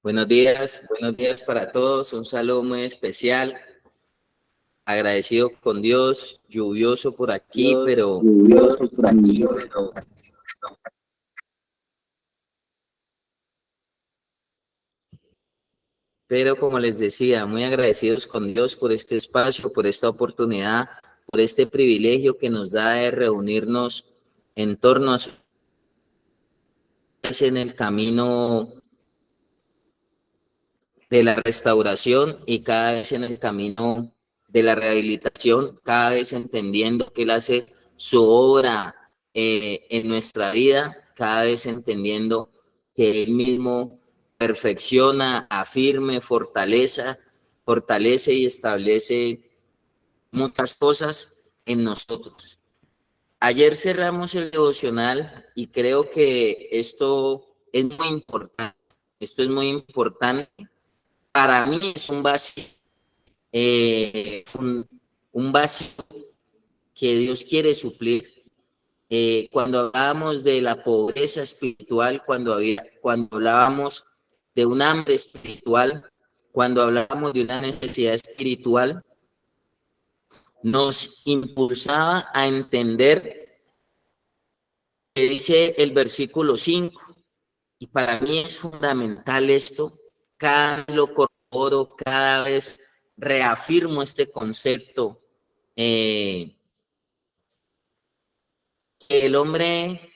Buenos días para todos. Un saludo muy especial. Agradecido con Dios, lluvioso por aquí, pero como les decía, muy agradecidos con Dios por este espacio, por esta oportunidad, por este privilegio que nos da de reunirnos en torno a su en el camino de la restauración y cada vez en el camino de la rehabilitación, cada vez entendiendo que Él hace su obra en nuestra vida, cada vez entendiendo que Él mismo perfecciona, afirme, fortalece y establece muchas cosas en nosotros. Ayer cerramos el devocional y creo que esto es muy importante. Esto es muy importante. Para mí es un vacío, un vacío que Dios quiere suplir. Cuando hablábamos de la pobreza espiritual, cuando hablábamos de un hambre espiritual, cuando hablábamos de una necesidad espiritual, nos impulsaba a entender que dice el versículo 5. Y para mí es fundamental esto. Cada vez lo corroboro, cada vez reafirmo este concepto. Que el hombre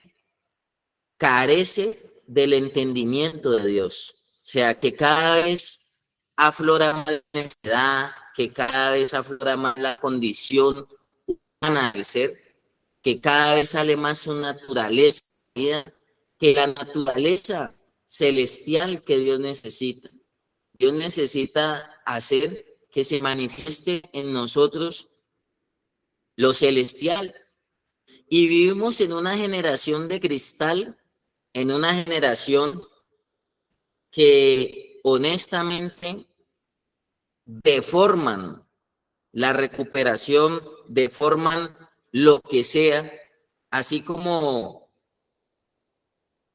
carece del entendimiento de Dios. O sea, que cada vez aflora más la necesidad, que cada vez aflora más la condición humana del ser, que cada vez sale más su naturaleza, que la naturaleza celestial que Dios necesita. Dios necesita hacer que se manifieste en nosotros lo celestial. Y vivimos en una generación de cristal, en una generación que honestamente deforman la recuperación, deforman lo que sea, así como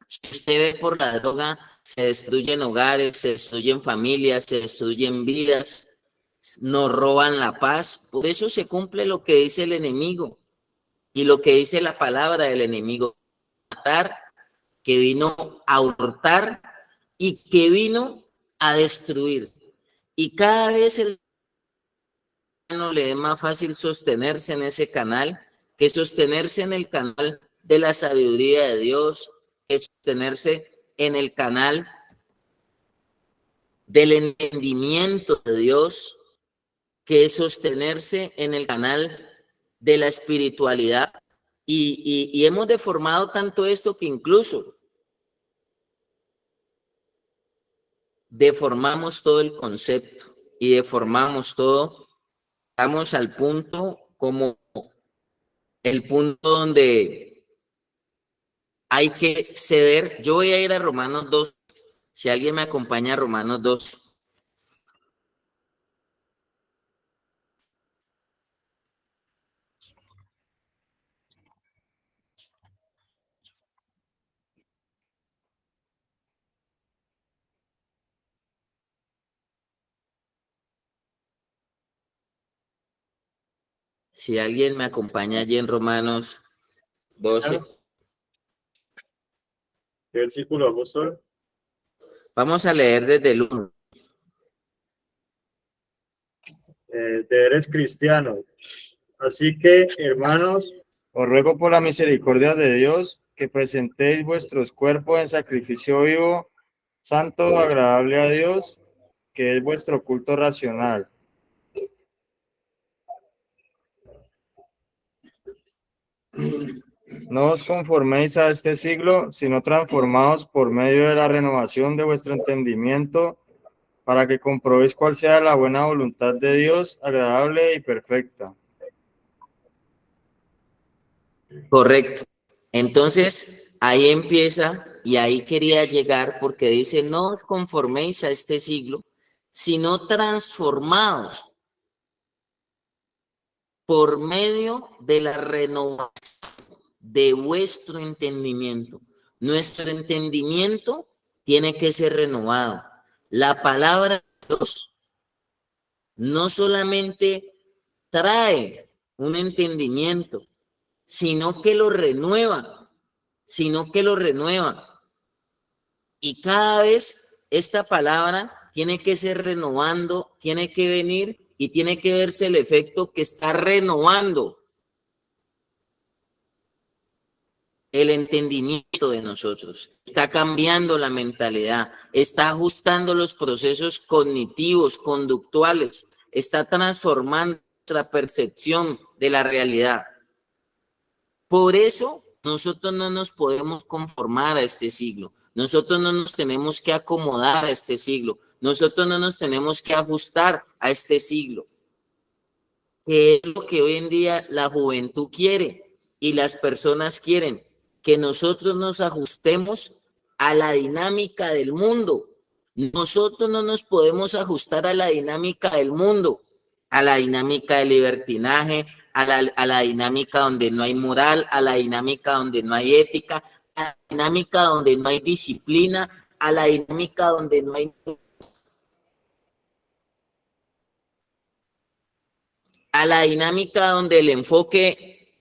si usted ve por la droga, se destruyen hogares, se destruyen familias, se destruyen vidas, nos roban la paz. Por eso se cumple lo que dice el enemigo y lo que dice la palabra del enemigo: matar, que vino a hurtar y que vino a destruir. Y cada vez el humano le es más fácil sostenerse en ese canal que sostenerse en el canal de la sabiduría de Dios, que sostenerse en el canal del entendimiento de Dios, que es sostenerse en el canal de la espiritualidad. Y hemos deformado tanto esto que incluso deformamos todo el concepto y deformamos todo. Estamos al punto como el punto donde hay que ceder. Yo voy a ir a Romanos 2. Si alguien me acompaña a Romanos 2. Si alguien me acompaña allí en Romanos 12. ¿Qué versículo, apóstol? Vamos a leer desde el 1. Eres cristiano. Así que, hermanos, os ruego por la misericordia de Dios que presentéis vuestros cuerpos en sacrificio vivo, santo, agradable a Dios, que es vuestro culto racional. No os conforméis a este siglo, sino transformaos por medio de la renovación de vuestro entendimiento, para que comprobéis cuál sea la buena voluntad de Dios, agradable y perfecta. Correcto. Entonces, ahí empieza y ahí quería llegar porque dice: no os conforméis a este siglo, sino transformaos por medio de la renovación de vuestro entendimiento. Nuestro entendimiento tiene que ser renovado. La palabra de Dios no solamente trae un entendimiento, sino que lo renueva, Y cada vez esta palabra tiene que ser renovando, tiene que venir y tiene que verse el efecto que está renovando el entendimiento de nosotros, está cambiando la mentalidad, está ajustando los procesos cognitivos, conductuales, está transformando nuestra percepción de la realidad. Por eso nosotros no nos podemos conformar a este siglo, nosotros no nos tenemos que acomodar a este siglo, nosotros no nos tenemos que ajustar a este siglo, que es lo que hoy en día la juventud quiere y las personas quieren, que nosotros nos ajustemos a la dinámica del mundo. Nosotros no nos podemos ajustar a la dinámica del mundo, a la dinámica del libertinaje, a la dinámica donde no hay moral, a la dinámica donde no hay ética, a la dinámica donde no hay disciplina, a la dinámica donde no hay... a la dinámica donde el enfoque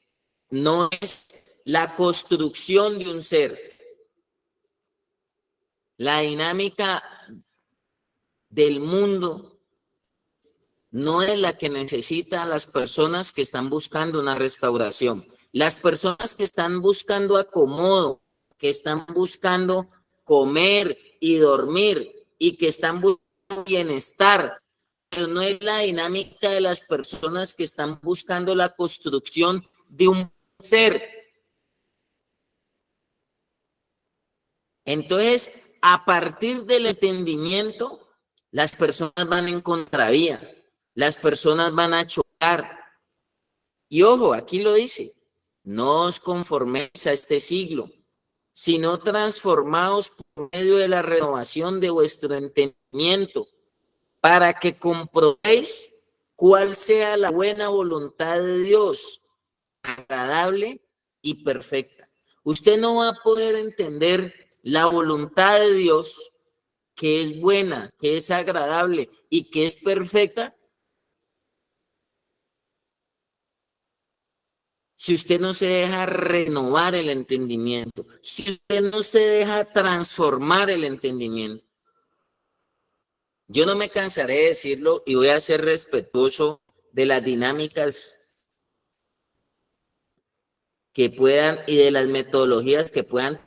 no es la construcción de un ser. La dinámica del mundo no es la que necesitan las personas que están buscando una restauración. Las personas que están buscando acomodo, que están buscando comer y dormir y que están buscando bienestar, pero no es la dinámica de las personas que están buscando la construcción de un ser. Entonces, a partir del entendimiento, las personas van en contravía, las personas van a chocar. Y ojo, aquí lo dice, no os conforméis a este siglo, sino transformaos por medio de la renovación de vuestro entendimiento, para que comprobéis cuál sea la buena voluntad de Dios, agradable y perfecta. Usted no va a poder entender la voluntad de Dios, que es buena, que es agradable y que es perfecta, si usted no se deja renovar el entendimiento, si usted no se deja transformar el entendimiento. Yo no me cansaré de decirlo y voy a ser respetuoso de las dinámicas que puedan y de las metodologías que puedan.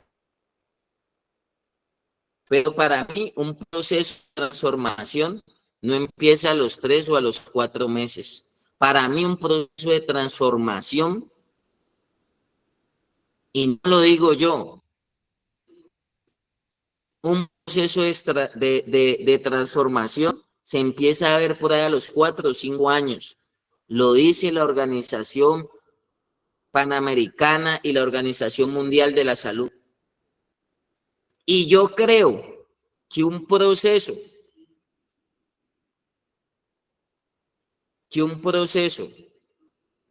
Pero para mí un proceso de transformación no empieza a los 3 o a los 4 meses. Para mí un proceso de transformación, y no lo digo yo, un proceso de transformación se empieza a ver por ahí a los 4 o 5 años. Lo dice la Organización Panamericana y la Organización Mundial de la Salud. Y yo creo que un proceso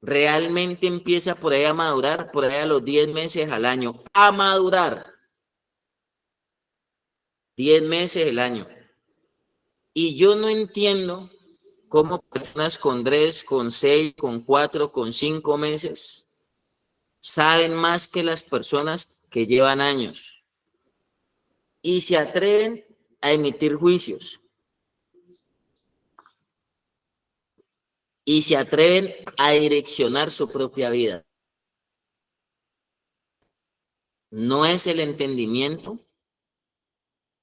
realmente empieza por ahí a madurar, por ahí a los 10 meses al año, a madurar. 10 meses el año. Y yo no entiendo cómo personas con 3, con 6, con 4, con 5 meses saben más que las personas que llevan años y se atreven a emitir juicios y se atreven a direccionar su propia vida. No es el entendimiento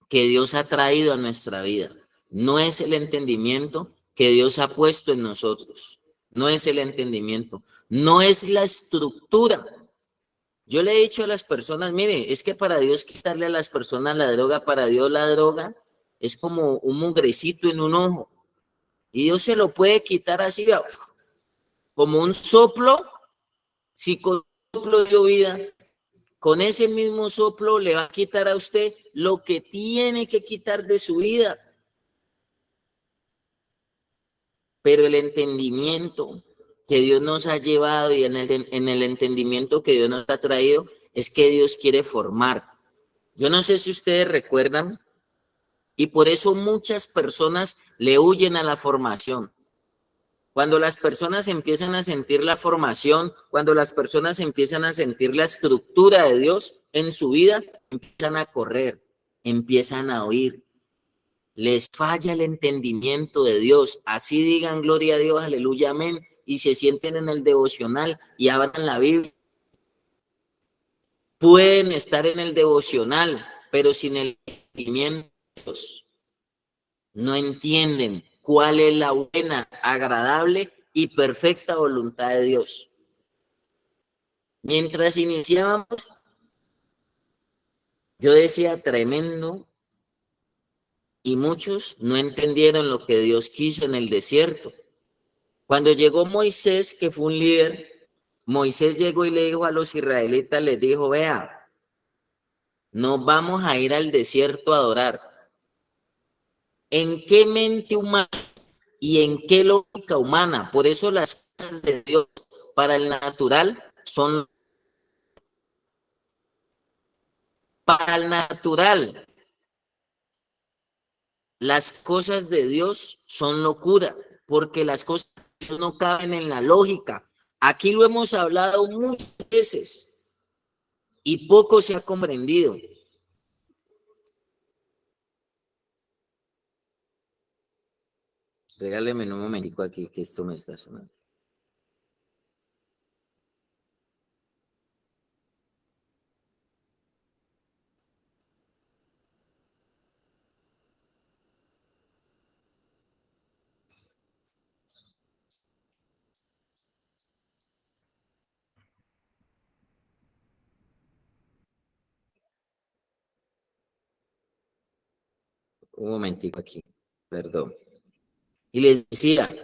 que Dios ha traído a nuestra vida. No es el entendimiento que Dios ha puesto en nosotros. No es el entendimiento. No es la estructura. Yo le he dicho a las personas, mire, es que para Dios quitarle a las personas la droga, para Dios la droga es como un mugrecito en un ojo. Y Dios se lo puede quitar así, como un soplo. Si con un soplo dio vida, con ese mismo soplo le va a quitar a usted lo que tiene que quitar de su vida. Pero el entendimiento que Dios nos ha llevado y en el entendimiento que Dios nos ha traído es que Dios quiere formar. Yo no sé si ustedes recuerdan Y por eso muchas personas le huyen a la formación. Cuando las personas empiezan a sentir la formación, cuando las personas empiezan a sentir la estructura de Dios en su vida, empiezan a correr, empiezan a oír. Les falla el entendimiento de Dios. Así digan gloria a Dios, aleluya, amén, y se sienten en el devocional y abran la Biblia. Pueden estar en el devocional, pero sin el entendimiento de Dios. No entienden cuál es la buena, agradable y perfecta voluntad de Dios. Mientras iniciábamos, yo decía tremendo y muchos no entendieron lo que Dios quiso en el desierto. Cuando llegó Moisés, que fue un líder, Moisés llegó y le dijo a los israelitas, les dijo, vea, nos vamos a ir al desierto a adorar. ¿En qué mente humana y en qué lógica humana? Por eso las cosas de Dios para el natural son para el natural. Las cosas de Dios son locura, porque las cosas de Dios no caben en la lógica. Aquí lo hemos hablado muchas veces y poco se ha comprendido. Regáleme un momentico aquí que esto me está sonando. Un momentico aquí, perdón. Y les decía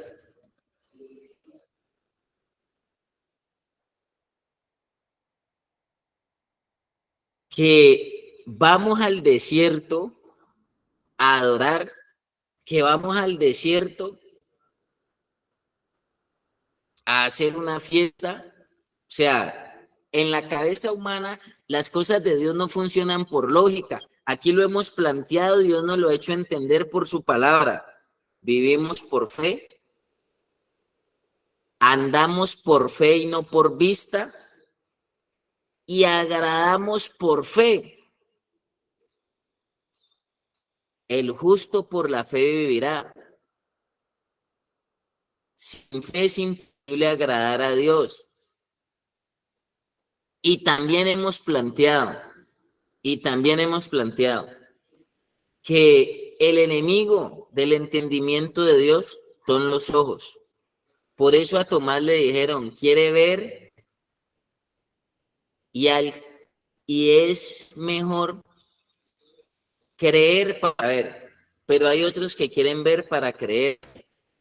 que vamos al desierto a adorar, que vamos al desierto a hacer una fiesta. O sea, en la cabeza humana las cosas de Dios no funcionan por lógica. Aquí lo hemos planteado, Dios nos lo ha hecho entender por su palabra. Vivimos por fe, andamos por fe y no por vista, y agradamos por fe. El justo por la fe vivirá. Sin fe es imposible agradar a Dios. Y también hemos planteado, que el enemigo del entendimiento de Dios son los ojos. Por eso a Tomás le dijeron, quiere ver y es mejor creer para ver. Pero hay otros que quieren ver para creer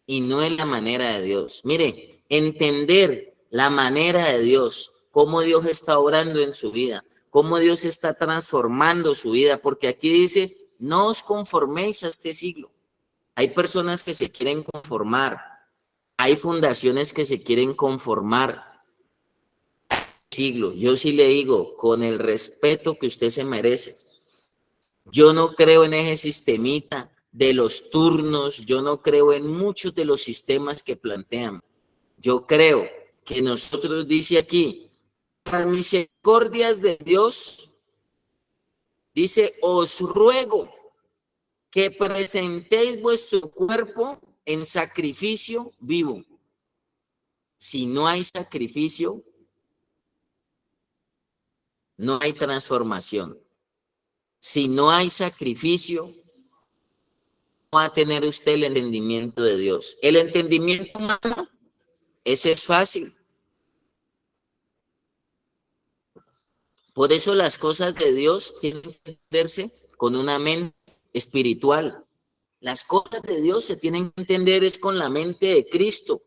y no es la manera de Dios. Mire, entender la manera de Dios, cómo Dios está obrando en su vida, cómo Dios está transformando su vida, porque aquí dice, no os conforméis a este siglo. Hay personas que se quieren conformar, hay fundaciones que se quieren conformar. Siglo, yo sí le digo, con el respeto que usted se merece, yo no creo en ese sistemita de los turnos, yo no creo en muchos de los sistemas que plantean. Yo creo que nosotros, dice aquí, las misericordias de Dios, dice, os ruego que presentéis vuestro cuerpo en sacrificio vivo. Si no hay sacrificio, no hay transformación. Si no hay sacrificio, no va a tener usted el entendimiento de Dios. El entendimiento humano, ese es fácil. Por eso las cosas de Dios tienen que entenderse con una mente espiritual. Las cosas de Dios se tienen que entender es con la mente de Cristo.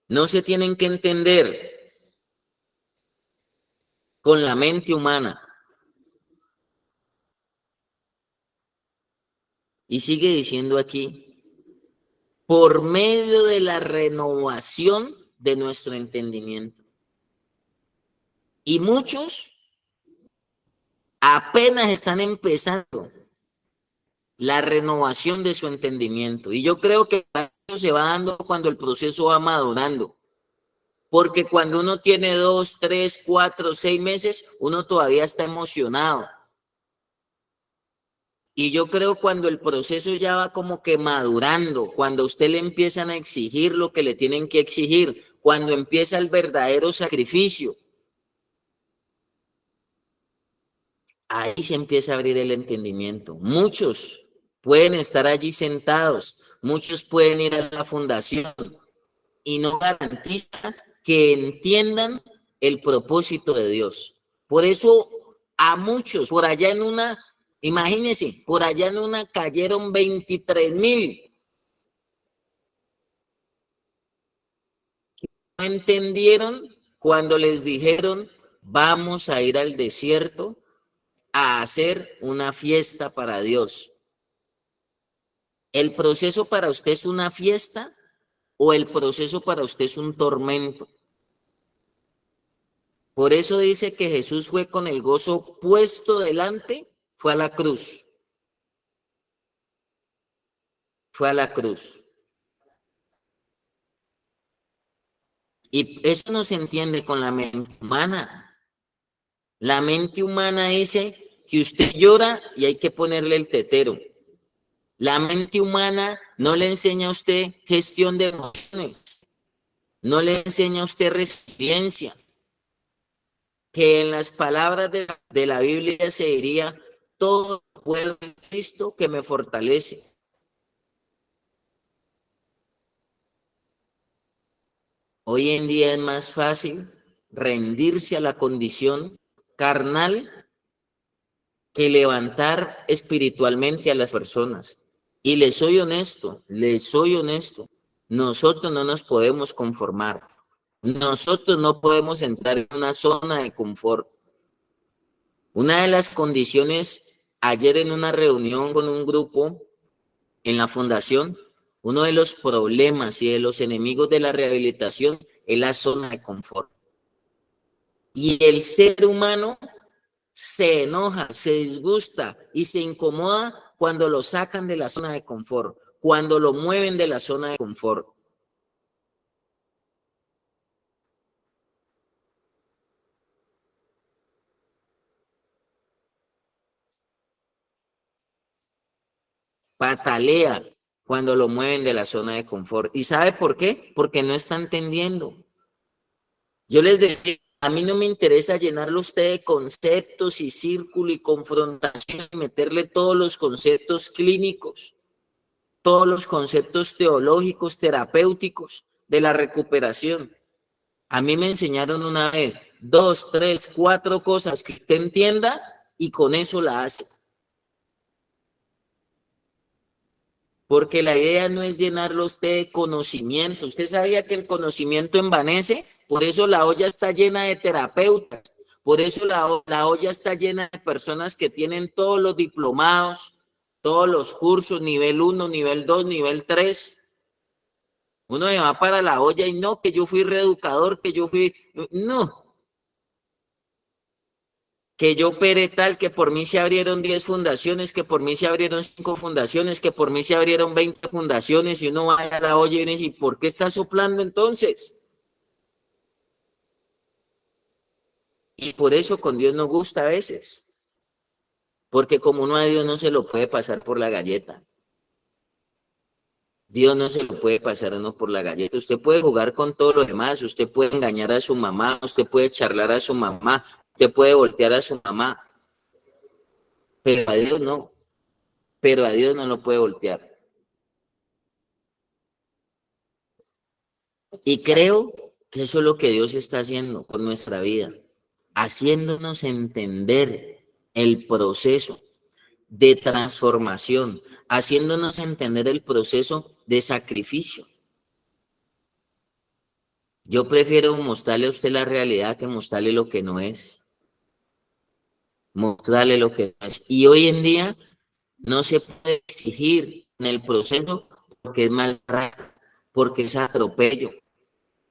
No se tienen que entender con la mente humana. Y sigue diciendo aquí, por medio de la renovación de nuestro entendimiento. Y muchos apenas están empezando la renovación de su entendimiento. Y yo creo que eso se va dando cuando el proceso va madurando. Porque cuando uno tiene 2, 3, 4, 6 meses, uno todavía está emocionado. Y yo creo cuando el proceso ya va como que madurando, cuando a usted le empiezan a exigir lo que le tienen que exigir, cuando empieza el verdadero sacrificio, ahí se empieza a abrir el entendimiento. Muchos pueden estar allí sentados, muchos pueden ir a la fundación y no garantiza que entiendan el propósito de Dios. Por eso a muchos, por allá en una, imagínense, por allá en una cayeron 23,000. No entendieron cuando les dijeron, vamos a ir al desierto a hacer una fiesta para Dios. ¿El proceso para usted es una fiesta o el proceso para usted es un tormento? Por eso dice que Jesús fue con el gozo puesto delante, fue a la cruz. Fue a la cruz. Y eso no se entiende con la mente humana. La mente humana dice que usted llora y hay que ponerle el tetero. La mente humana no le enseña a usted gestión de emociones, no le enseña a usted resiliencia, que en las palabras de la Biblia se diría, todo puedo en Cristo que me fortalece. Hoy en día es más fácil rendirse a la condición carnal que levantar espiritualmente a las personas. Y les soy honesto, nosotros no nos podemos conformar. Nosotros no podemos entrar en una zona de confort. Una de las condiciones, ayer en una reunión con un grupo en la fundación, uno de los problemas y de los enemigos de la rehabilitación es la zona de confort. Y el ser humano se enoja, se disgusta y se incomoda cuando lo sacan de la zona de confort, cuando lo mueven de la zona de confort. Patalea cuando lo mueven de la zona de confort. ¿Y sabe por qué? Porque no está entendiendo. Yo les decía, a mí no me interesa llenarlo usted de conceptos y círculo y confrontación y meterle todos los conceptos clínicos, todos los conceptos teológicos, terapéuticos de la recuperación. A mí me enseñaron una vez 2, 3, 4 cosas que usted entienda y con eso la hace. Porque la idea no es llenarlo usted de conocimiento. Usted sabía que el conocimiento envanece, por eso la olla está llena de terapeutas, por eso la olla está llena de personas que tienen todos los diplomados, todos los cursos, nivel 1, nivel 2, nivel 3. Uno se va para la olla y no, que yo fui reeducador, que yo fui... No, que yo operé tal, que por mí se abrieron 10 fundaciones, que por mí se abrieron 5 fundaciones, que por mí se abrieron 20 fundaciones, y uno va a la olla y dice, ¿y por qué está soplando entonces? Y por eso con Dios nos gusta a veces, porque como uno a Dios no se lo puede pasar por la galleta. Dios no se lo puede pasar a uno por la galleta. Usted puede jugar con todo lo demás, usted puede engañar a su mamá, usted puede charlar a su mamá, usted puede voltear a su mamá, pero a Dios no, pero a Dios no lo puede voltear. Y creo que eso es lo que Dios está haciendo con nuestra vida, haciéndonos entender el proceso de transformación, haciéndonos entender el proceso de sacrificio. Yo prefiero mostrarle a usted la realidad que mostrarle lo que no es. Mostrarle lo que no es. Y hoy en día no se puede exigir en el proceso porque es maltrato, porque es atropello.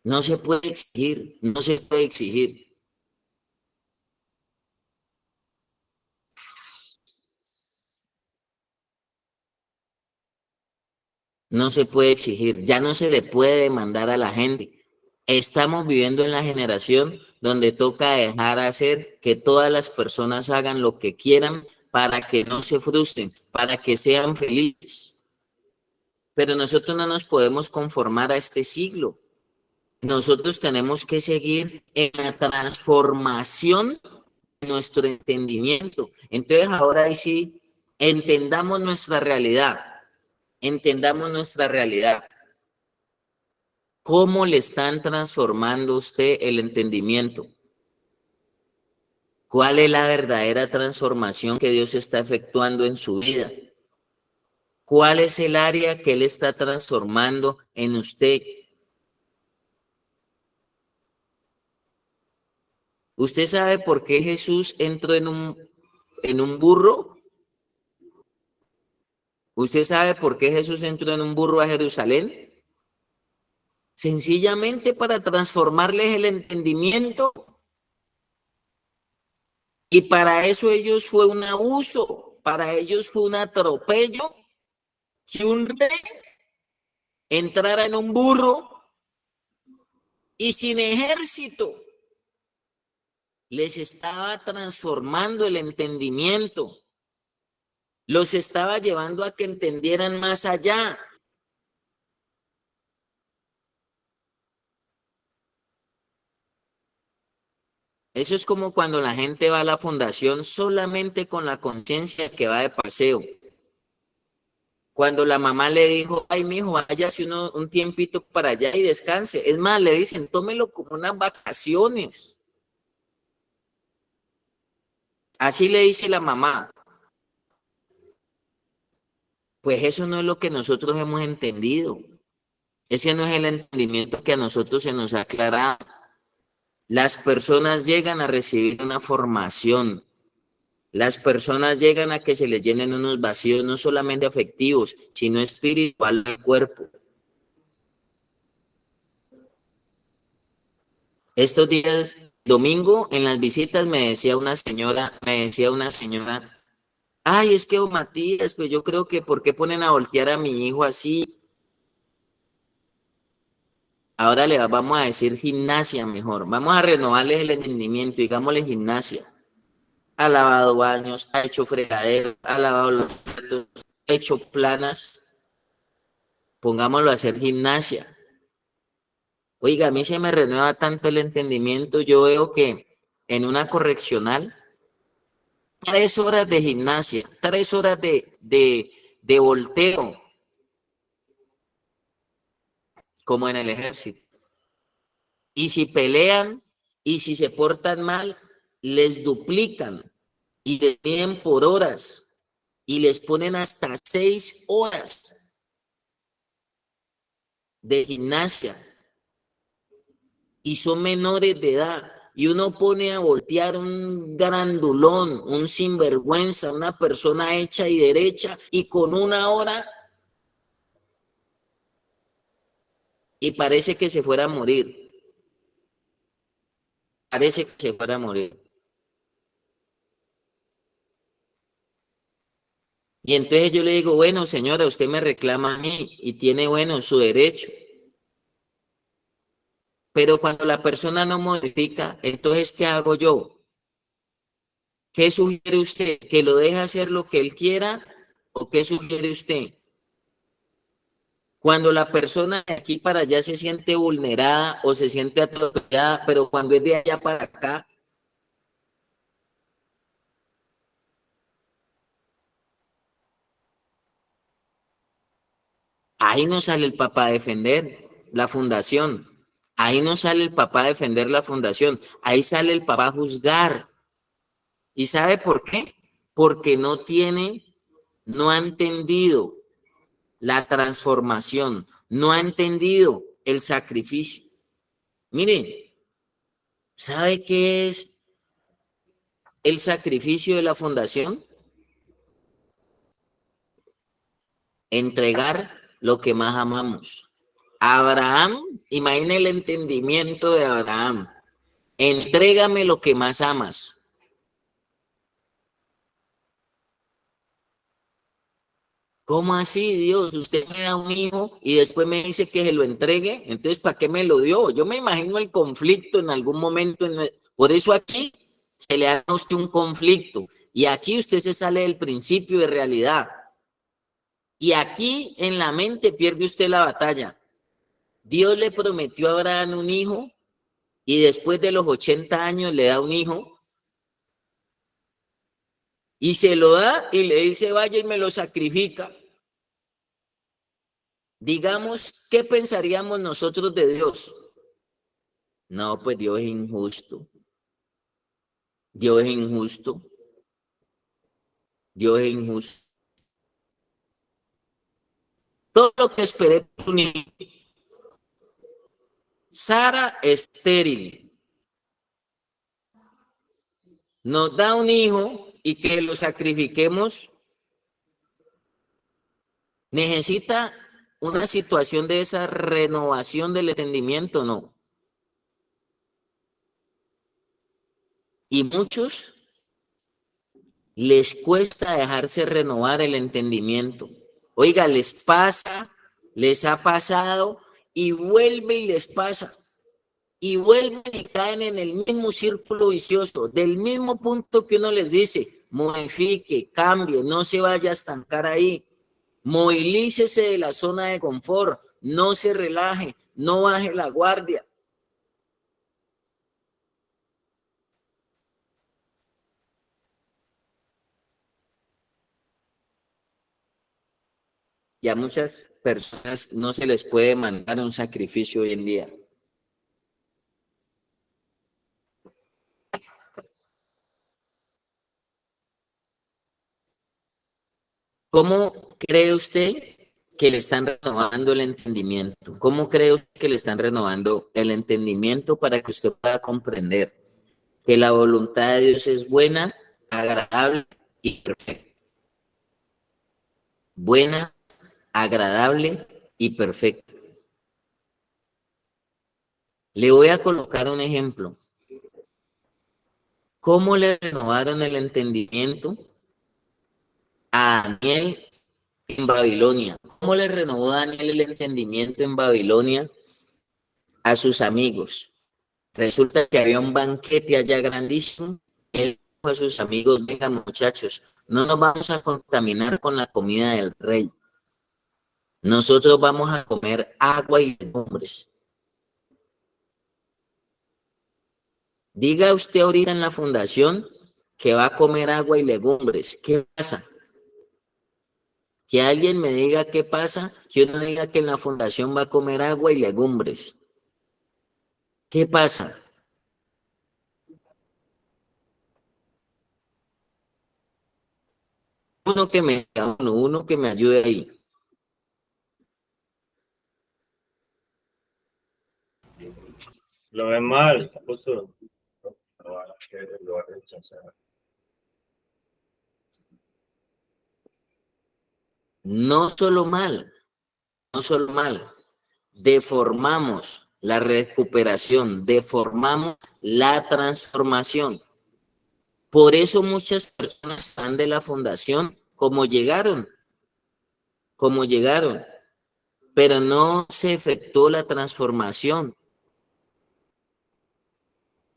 No se puede exigir, no se puede exigir. no se puede exigir, ya no se le puede demandar a la gente. Estamos viviendo en la generación donde toca dejar hacer que todas las personas hagan lo que quieran para que no se frustren, para que sean felices. Pero nosotros no nos podemos conformar a este siglo. Nosotros tenemos que seguir en la transformación de nuestro entendimiento. Entonces ahora ahí sí, entendamos nuestra realidad. Entendamos nuestra realidad. ¿Cómo le están transformando a usted el entendimiento? ¿Cuál es la verdadera transformación que Dios está efectuando en su vida? ¿Cuál es el área que Él está transformando en usted? ¿Usted sabe por qué Jesús entró en un burro? ¿Usted sabe por qué Jesús entró en un burro a Jerusalén? Sencillamente para transformarles el entendimiento. Y para eso ellos fue un abuso, para ellos fue un atropello que un rey entrara en un burro y sin ejército les estaba transformando el entendimiento, los estaba llevando a que entendieran más allá. Eso es como cuando la gente va a la fundación solamente con la conciencia que va de paseo. Cuando la mamá le dijo, ay, mijo, váyase un tiempito para allá y descanse. Es más, le dicen, tómelo como unas vacaciones. Así le dice la mamá. Pues eso no es lo que nosotros hemos entendido. Ese no es el entendimiento que a nosotros se nos ha aclarado. Las personas llegan a recibir una formación. Las personas llegan a que se les llenen unos vacíos no solamente afectivos, sino espiritual del cuerpo. Estos días, domingo, en las visitas me decía una señora, ay, es que don Matías, pues yo creo que ¿por qué ponen a voltear a mi hijo así? Ahora le vamos a decir gimnasia mejor. Vamos a renovarles el entendimiento, digámosle gimnasia. Ha lavado baños, ha hecho fregaderos, ha lavado los platos, ha hecho planas. Pongámoslo a hacer gimnasia. Oiga, a mí se me renueva tanto el entendimiento. Yo veo que en una correccional, 3 horas de gimnasia, 3 horas de volteo, como en el ejército. Y si pelean y si se portan mal, les duplican y les miden por horas y les ponen hasta 6 horas de gimnasia y son menores de edad. Y uno pone a voltear un grandulón, un sinvergüenza, una persona hecha y derecha y con 1 hora y parece que se fuera a morir. Parece que se fuera a morir. Y entonces yo le digo, bueno, señora, usted me reclama a mí y tiene, bueno, su derecho. Pero cuando la persona no modifica, entonces, ¿qué hago yo? ¿Qué sugiere usted? ¿Que lo deje hacer lo que él quiera? ¿O qué sugiere usted? Cuando la persona de aquí para allá se siente vulnerada o se siente atropellada, pero cuando es de allá para acá, ahí no sale el papá a defender la fundación. Ahí no sale el papá a defender la fundación. Ahí sale el papá a juzgar. ¿Y sabe por qué? Porque no ha entendido la transformación, no ha entendido el sacrificio. Miren, ¿sabe qué es el sacrificio de la fundación? Entregar lo que más amamos. Abraham, imagine el entendimiento de Abraham. Entrégame lo que más amas. ¿Cómo así, Dios? Usted me da un hijo y después me dice que se lo entregue. Entonces, ¿para qué me lo dio? Yo me imagino el conflicto en algún momento. Por eso aquí se le da a usted un conflicto. Y aquí usted se sale del principio de realidad. Y aquí en la mente pierde usted la batalla. Dios le prometió a Abraham un hijo y después de los 80 años le da un hijo y se lo da y le dice, vaya y me lo sacrifica. Digamos, ¿qué pensaríamos nosotros de Dios? No, pues Dios es injusto. Dios es injusto. Dios es injusto. Todo lo que esperé por un hijo. Sara estéril. Nos da un hijo y que lo sacrifiquemos. Necesita una situación de esa renovación del entendimiento, ¿no? Y muchos les cuesta dejarse renovar el entendimiento. Oiga, les pasa, les ha pasado y vuelve y les pasa. Y vuelven y caen en el mismo círculo vicioso, del mismo punto que uno les dice, modifique, cambie, no se vaya a estancar ahí. Movilícese de la zona de confort, no se relaje, no baje la guardia. Y a muchas personas no se les puede mandar un sacrificio hoy en día. ¿Cómo cree usted que le están renovando el entendimiento? ¿Cómo cree usted que le están renovando el entendimiento para que usted pueda comprender que la voluntad de Dios es buena, agradable y perfecta? Buena, agradable y perfecta. Le voy a colocar un ejemplo. ¿Cómo le renovaron el entendimiento a Daniel en Babilonia? ¿Cómo le renovó Daniel el entendimiento en Babilonia a sus amigos? Resulta que había un banquete allá grandísimo. Él dijo a sus amigos, vengan muchachos, no nos vamos a contaminar con la comida del rey. Nosotros vamos a comer agua y legumbres. Diga usted ahorita en la fundación que va a comer agua y legumbres. ¿Qué pasa? Que alguien me diga qué pasa, que uno diga que en la fundación va a comer agua y legumbres. ¿Qué pasa? Uno que me ayude ahí. Lo ven mal, apóstol. No solo mal, no solo mal. Deformamos la recuperación, deformamos la transformación. Por eso muchas personas van de la fundación como llegaron, pero no se efectuó la transformación.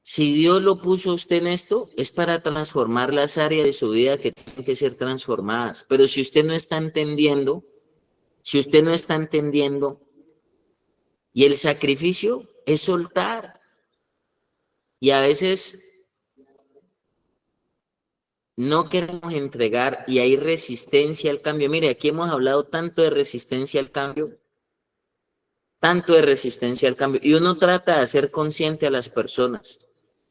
Si Dios lo puso a usted en esto, es para transformar las áreas de su vida que tienen que ser transformadas. Pero si usted no está entendiendo, y el sacrificio es soltar, y a veces no queremos entregar y hay resistencia al cambio. Mire, aquí hemos hablado tanto de resistencia al cambio, y uno trata de hacer consciente a las personas.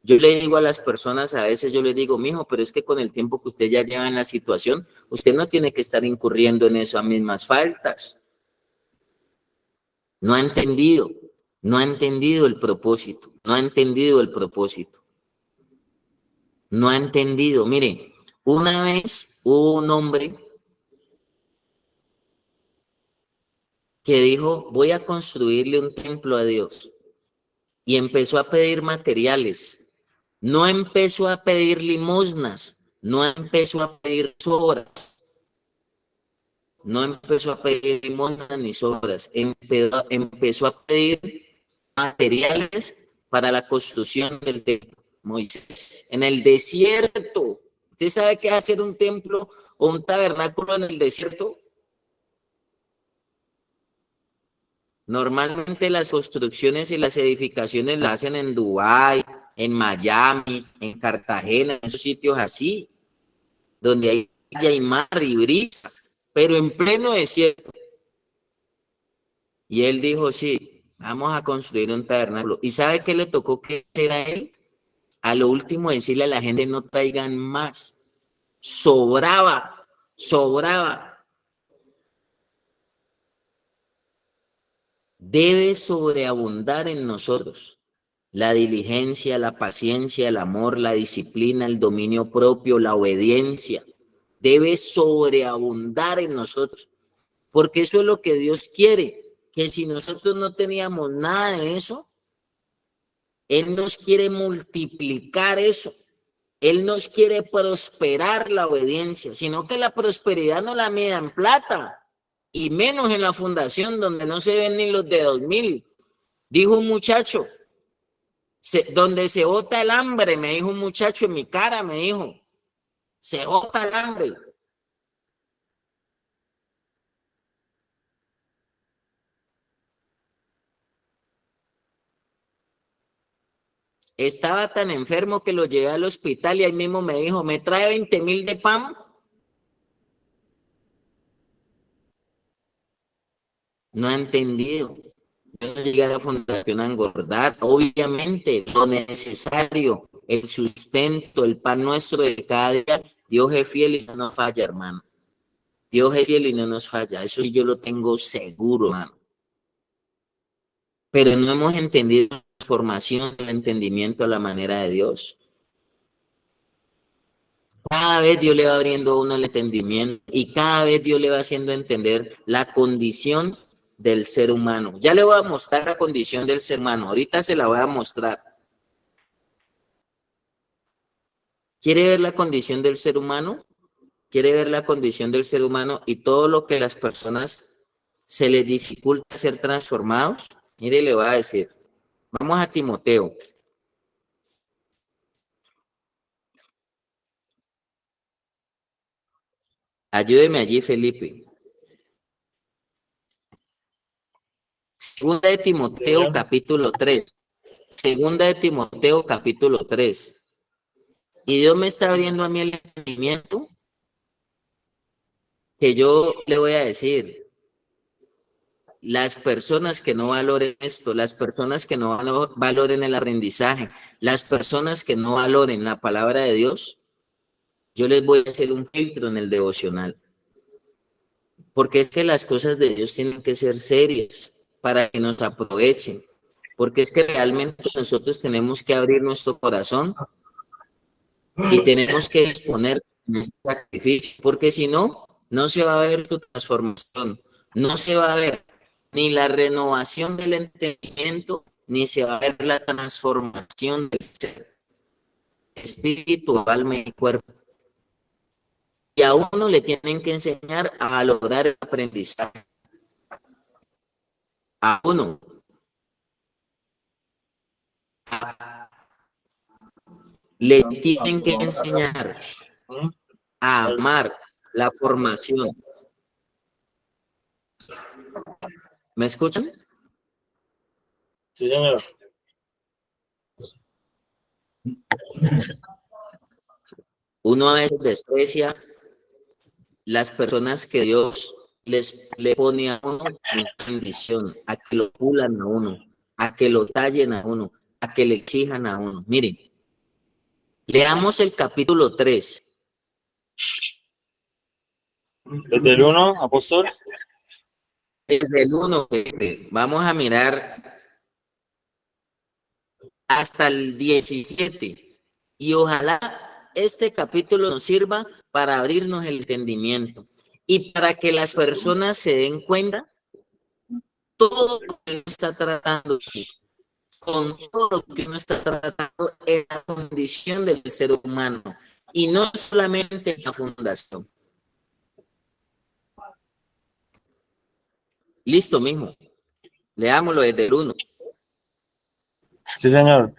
Yo le digo a las personas, a veces yo les digo, mijo, pero es que con el tiempo que usted ya lleva en la situación, usted no tiene que estar incurriendo en esas mismas faltas. No ha entendido, no ha entendido el propósito, no ha entendido el propósito, no ha entendido. Mire, una vez hubo un hombre que dijo, voy a construirle un templo a Dios. Y empezó a pedir materiales. No empezó a pedir limosnas, no empezó a pedir sobras. no empezó a pedir limosnas ni sobras, empezó a pedir materiales para la construcción del templo. Moisés, en el desierto. ¿Usted sabe qué es hacer un templo o un tabernáculo en el desierto? Normalmente las construcciones y las edificaciones las hacen en Dubái, en Miami, en Cartagena, en esos sitios así, donde hay mar y brisa, pero en pleno desierto. Y él dijo, sí, vamos a construir un tabernáculo. ¿Y sabe qué le tocó que hacer a él? A lo último decirle a la gente, no traigan más. Sobraba, sobraba. Debe sobreabundar en nosotros la diligencia, la paciencia, el amor, la disciplina, el dominio propio, la obediencia. Debe sobreabundar en nosotros, porque eso es lo que Dios quiere, que si nosotros no teníamos nada de eso, Él nos quiere multiplicar eso. Él nos quiere prosperar la obediencia, sino que la prosperidad no la mira en plata, y menos en la fundación donde no se ven ni los de 2000. Dijo un muchacho, donde se bota el hambre, me dijo un muchacho en mi cara, me dijo, se bota el hambre. Estaba tan enfermo que lo llevé al hospital y ahí mismo me dijo, ¿me trae 20,000 de pan? No ha entendido. Yo no llegué a la fundación a engordar. Obviamente, lo necesario, el sustento, el pan nuestro de cada día. Dios es fiel y no nos falla, hermano. Dios es fiel y no nos falla. Eso sí yo lo tengo seguro, hermano. Pero no hemos entendido la transformación, el entendimiento a la manera de Dios. Cada vez Dios le va abriendo a uno el entendimiento y cada vez Dios le va haciendo entender la condición del ser humano. Ya le voy a mostrar la condición del ser humano. Ahorita se la voy a mostrar. ¿Quiere ver la condición del ser humano? ¿Quiere ver la condición del ser humano y todo lo que las personas se les dificulta ser transformados? Mire, le voy a decir. Vamos a Timoteo. Ayúdeme allí, Felipe. Segunda de Timoteo, capítulo 3. Segunda de Timoteo, capítulo 3. Y Dios me está abriendo a mí el entendimiento que yo le voy a decir. Las personas que no valoren esto, las personas que no valoren el aprendizaje, las personas que no valoren la palabra de Dios, yo les voy a hacer un filtro en el devocional. Porque es que las cosas de Dios tienen que ser serias para que nos aprovechen. Porque es que realmente nosotros tenemos que abrir nuestro corazón y tenemos que disponer de este sacrificio. Porque si no, no se va a ver tu transformación. No se va a ver ni la renovación del entendimiento, ni se va a ver la transformación del ser, espíritu, alma y cuerpo. Y a uno le tienen que enseñar a valorar el aprendizaje. A uno. Le tienen que enseñar a amar la formación. ¿Me escuchan? Sí, señor. Uno a veces desprecia las personas que Dios le pone a uno en bendición, a que lo pulan a uno, a que lo tallen a uno, a que le exijan a uno. Miren, leamos el capítulo 3. Desde el 1, apóstol. Desde el 1, vamos a mirar hasta el 17. Y ojalá este capítulo nos sirva para abrirnos el entendimiento y para que las personas se den cuenta todo lo que está tratando aquí, con todo lo que uno está tratando en la condición del ser humano y no solamente en la fundación. Listo, mijo. Leámoslo desde el 1. Sí, señor.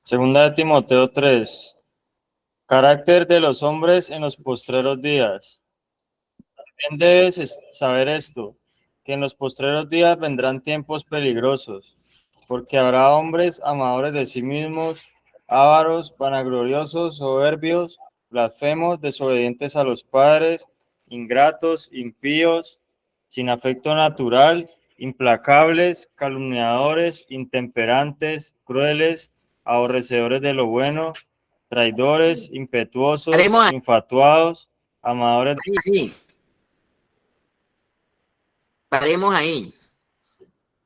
Segunda de Timoteo 3. Carácter de los hombres en los postreros días. También debes saber esto, que en los postreros días vendrán tiempos peligrosos, porque habrá hombres amadores de sí mismos, ávaros, vanagloriosos, soberbios, blasfemos, desobedientes a los padres, ingratos, impíos, sin afecto natural, implacables, calumniadores, intemperantes, crueles, aborrecedores de lo bueno, traidores, impetuosos, Paremos infatuados, amadores. ahí, paremos ahí.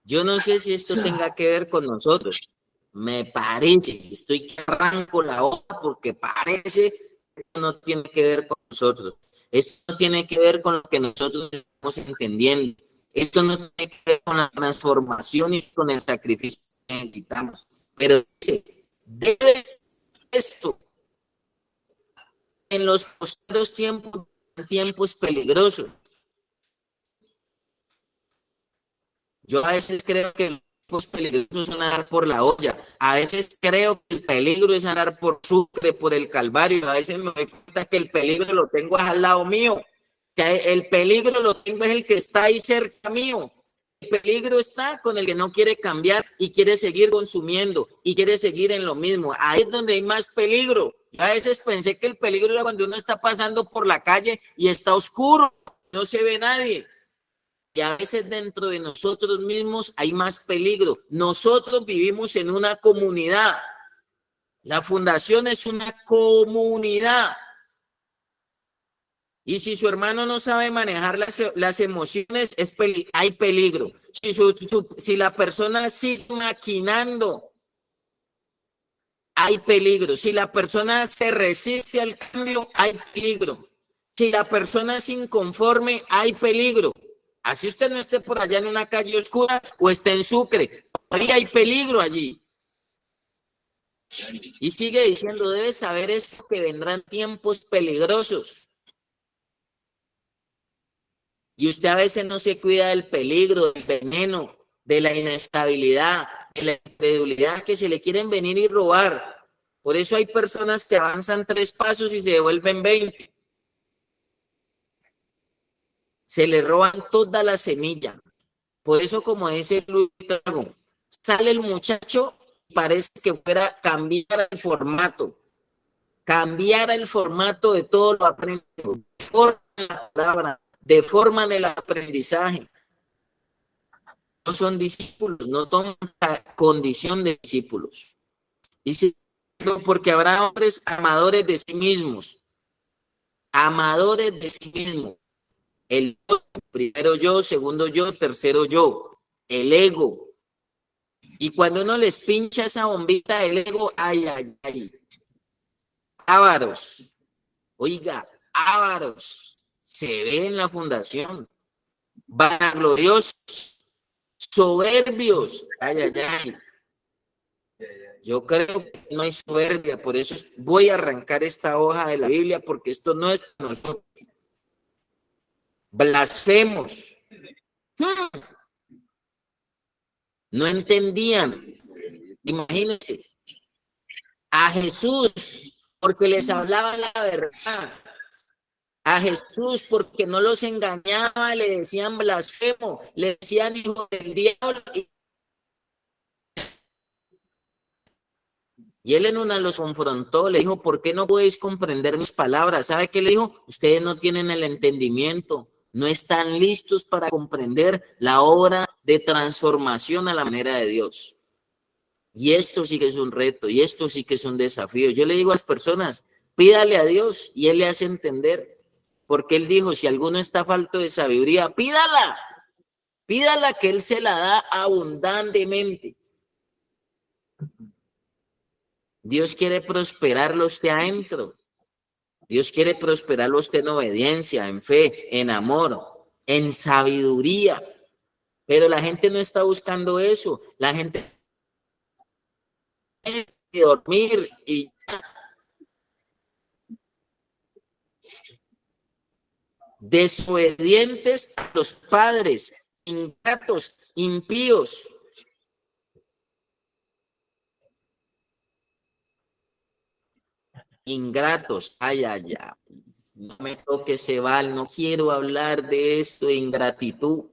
Yo no sé si esto tenga que ver con nosotros. Me parece, estoy que arranco la hoja porque parece que no tiene que ver con nosotros. Esto no tiene que ver con lo que nosotros estamos entendiendo. Esto no tiene que ver con la transformación y con el sacrificio que necesitamos. Pero dice, debes esto en los postreros tiempos peligrosos. Yo a veces creo que los peligrosos son andar por la olla. A veces creo que el peligro es andar por Sucre, por el Calvario. A veces me doy cuenta que el peligro lo tengo al lado mío. Que el peligro lo tengo es el que está ahí cerca mío. El peligro está con el que no quiere cambiar y quiere seguir consumiendo y quiere seguir en lo mismo. Ahí es donde hay más peligro. Yo a veces pensé que el peligro era cuando uno está pasando por la calle y está oscuro, no se ve nadie. Y a veces dentro de nosotros mismos hay más peligro. Nosotros vivimos en una comunidad. La fundación es una comunidad. Y si su hermano no sabe manejar las emociones, hay peligro. Si la persona sigue maquinando, hay peligro. Si la persona se resiste al cambio, hay peligro. Si la persona es inconforme, hay peligro. Así usted no esté por allá en una calle oscura o esté en Sucre, todavía hay peligro allí. Y sigue diciendo, debes saber esto, que vendrán tiempos peligrosos. Y usted a veces no se cuida del peligro, del veneno, de la inestabilidad, de la incredulidad, que se le quieren venir y robar. Por eso hay personas que avanzan 3 pasos y se devuelven 20. Se le roban toda la semilla. Por eso, como dice Luis Drago, sale el muchacho y parece que fuera cambiar el formato de todo lo aprendido, deforman la palabra, deforman el aprendizaje. No son discípulos, no toman la condición de discípulos. Dice, porque habrá hombres amadores de sí mismos, amadores de sí mismos. El primero yo, segundo yo, tercero yo, el ego. Y cuando uno les pincha esa bombita del ego, ay, ay, ay. Ávaros, oiga, ávaros, se ve en la fundación. Vanagloriosos, soberbios, ay, ay, ay. Yo creo que no hay soberbia, por eso voy a arrancar esta hoja de la Biblia, porque esto no es para nosotros. Blasfemos. No entendían. Imagínense, a Jesús, porque les hablaba la verdad. A Jesús, porque no los engañaba, le decían blasfemo, le decían hijo del diablo. Y él en una los confrontó, le dijo, ¿por qué no podéis comprender mis palabras? ¿Sabe qué le dijo? Ustedes no tienen el entendimiento, no están listos para comprender la obra de transformación a la manera de Dios. Y esto sí que es un reto, y esto sí que es un desafío. Yo le digo a las personas, pídale a Dios y Él le hace entender, porque Él dijo, si alguno está falto de sabiduría, pídala que Él se la da abundantemente. Dios quiere prosperarlo usted adentro. Dios quiere prosperarlo usted en obediencia, en fe, en amor, en sabiduría. Pero la gente no está buscando eso. La gente quiere dormir y desobedientes a los padres, ingratos, impíos. Ingratos, ay, ay, ay. No me toque ese bal, no quiero hablar de esto, de ingratitud.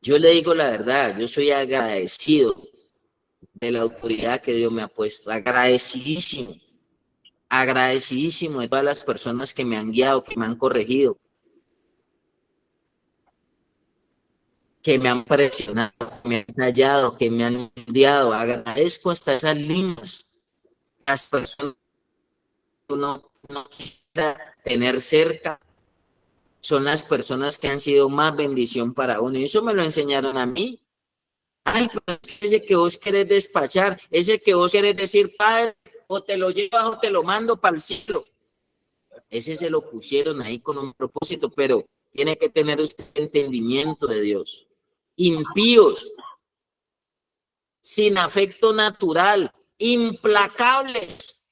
Yo le digo la verdad, yo soy agradecido de la autoridad que Dios me ha puesto, agradecidísimo, agradecidísimo de todas las personas que me han guiado, que me han corregido, que me han presionado, que me han tallado, que me han odiado. Agradezco hasta esas líneas, las personas que uno no quisiera tener cerca, son las personas que han sido más bendición para uno. Y eso me lo enseñaron a mí. Ay, pero ese que vos querés despachar, ese que vos querés decir, padre, o te lo llevas o te lo mando para el cielo. Ese se lo pusieron ahí con un propósito, pero tiene que tener usted entendimiento de Dios. Impíos, sin afecto natural, implacables.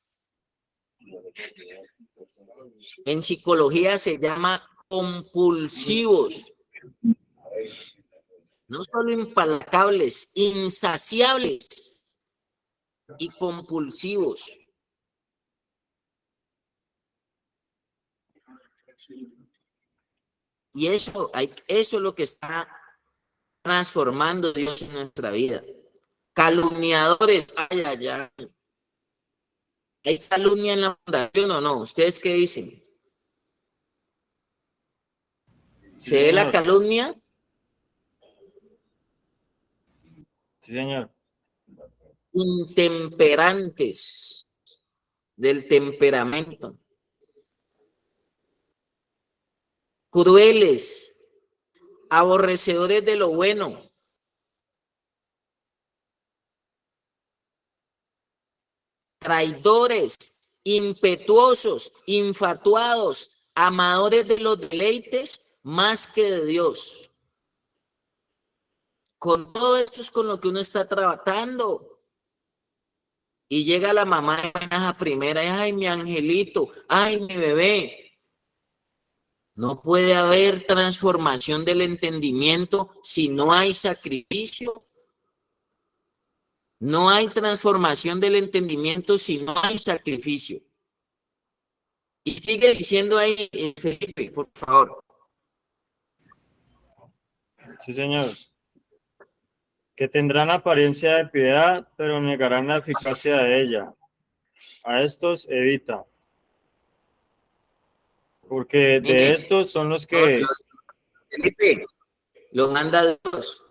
En psicología se llama compulsivos. No solo implacables, insaciables y compulsivos. Y eso es lo que está transformando Dios en nuestra vida. Calumniadores, ay, ay, ay. ¿Hay calumnia en la fundación o no? ¿Ustedes qué dicen? Sí, ¿Se ve la señor. calumnia? Sí, señor. Intemperantes del temperamento. Crueles, aborrecedores de lo bueno. Traidores, impetuosos, infatuados, amadores de los deleites más que de Dios. Con todo esto es con lo que uno está tratando. Y llega la mamá de a primera, ay, mi angelito, ay, mi bebé. No puede haber transformación del entendimiento si no hay sacrificio. No hay transformación del entendimiento si no hay sacrificio. Y sigue diciendo ahí, Felipe, por favor. Sí, señor. Que tendrán apariencia de piedad, pero negarán la eficacia de ella. A estos evita, porque de Mire, estos son los que, Felipe, lo manda Dios.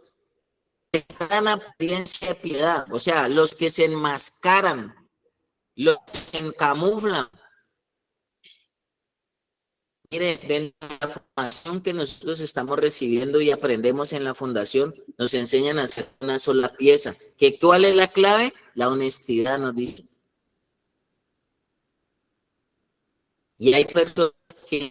Tendrán apariencia de piedad, o sea, los que se enmascaran, los que se encamuflan. Mire, dentro de la formación que nosotros estamos recibiendo y aprendemos en la fundación, nos enseñan a hacer una sola pieza. ¿Cuál es la clave? La honestidad, nos dice. Y hay personas que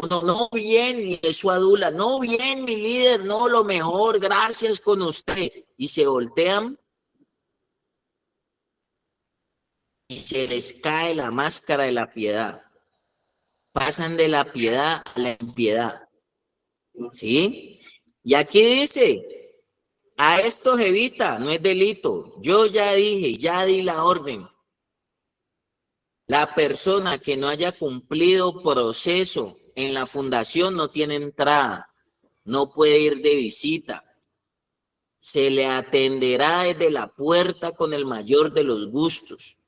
uno, no bien, y eso adula, no bien, mi líder, no, lo mejor, gracias con usted. Y se voltean y se les cae la máscara de la piedad. Pasan de la piedad a la impiedad. ¿Sí? Y aquí dice, a esto evita, no es delito. Yo ya dije, ya di la orden. La persona que no haya cumplido proceso en la fundación no tiene entrada, no puede ir de visita. Se le atenderá desde la puerta con el mayor de los gustos.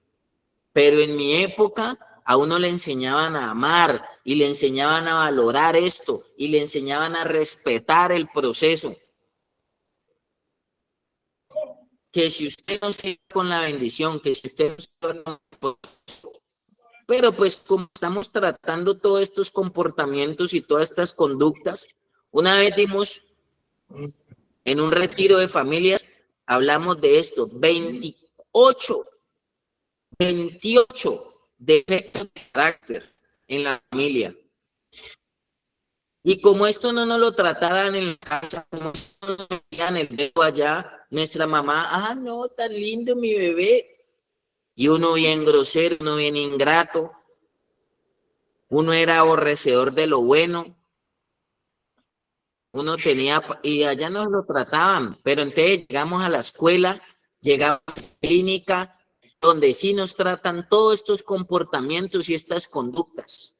Pero en mi época a uno le enseñaban a amar y le enseñaban a valorar esto y le enseñaban a respetar el proceso. Que si usted no se va con la bendición, que si usted no se va con... Pero pues como estamos tratando todos estos comportamientos y todas estas conductas, una vez dimos en un retiro de familias, hablamos de esto, 28 defectos de carácter en la familia. Y como esto no nos lo trataban en la casa, como no nos metían el dedo allá, nuestra mamá, ah, no, tan lindo mi bebé. Y uno bien grosero, uno bien ingrato. uno era aborrecedor de lo bueno, uno tenía, y allá nos lo trataban, pero entonces llegamos a la escuela, llegamos a la clínica, donde sí nos tratan todos estos comportamientos y estas conductas.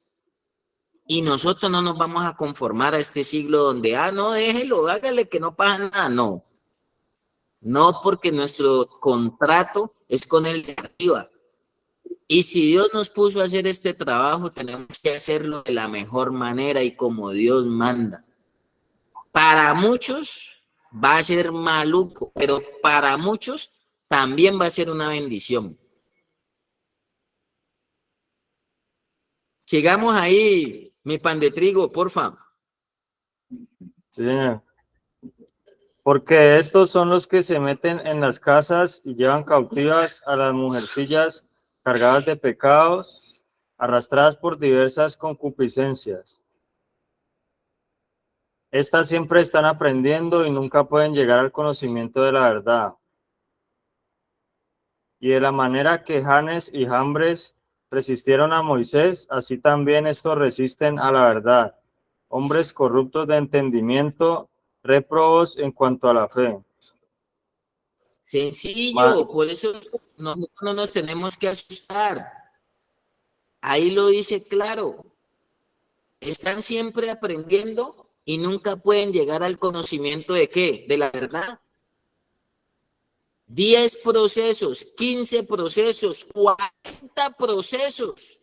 Y nosotros no nos vamos a conformar a este siglo donde, no, déjelo, hágale que no pasa nada. No, no, porque nuestro contrato es con el de arriba. Y si Dios nos puso a hacer este trabajo, tenemos que hacerlo de la mejor manera y como Dios manda. Para muchos va a ser maluco, pero para muchos también va a ser una bendición. Sigamos ahí, mi pan de trigo, porfa. Sí, señor. Porque estos son los que se meten en las casas y llevan cautivas a las mujercillas cargadas de pecados, arrastradas por diversas concupiscencias. Estas siempre están aprendiendo y nunca pueden llegar al conocimiento de la verdad. Y de la manera que Janes y Jambres resistieron a Moisés, así también estos resisten a la verdad. Hombres corruptos de entendimiento, réprobos en cuanto a la fe. Sencillo, por eso nosotros no nos tenemos que asustar. Ahí lo dice claro. Están siempre aprendiendo y nunca pueden llegar al conocimiento de qué, de la verdad. 10 procesos, 15 procesos, 40 procesos.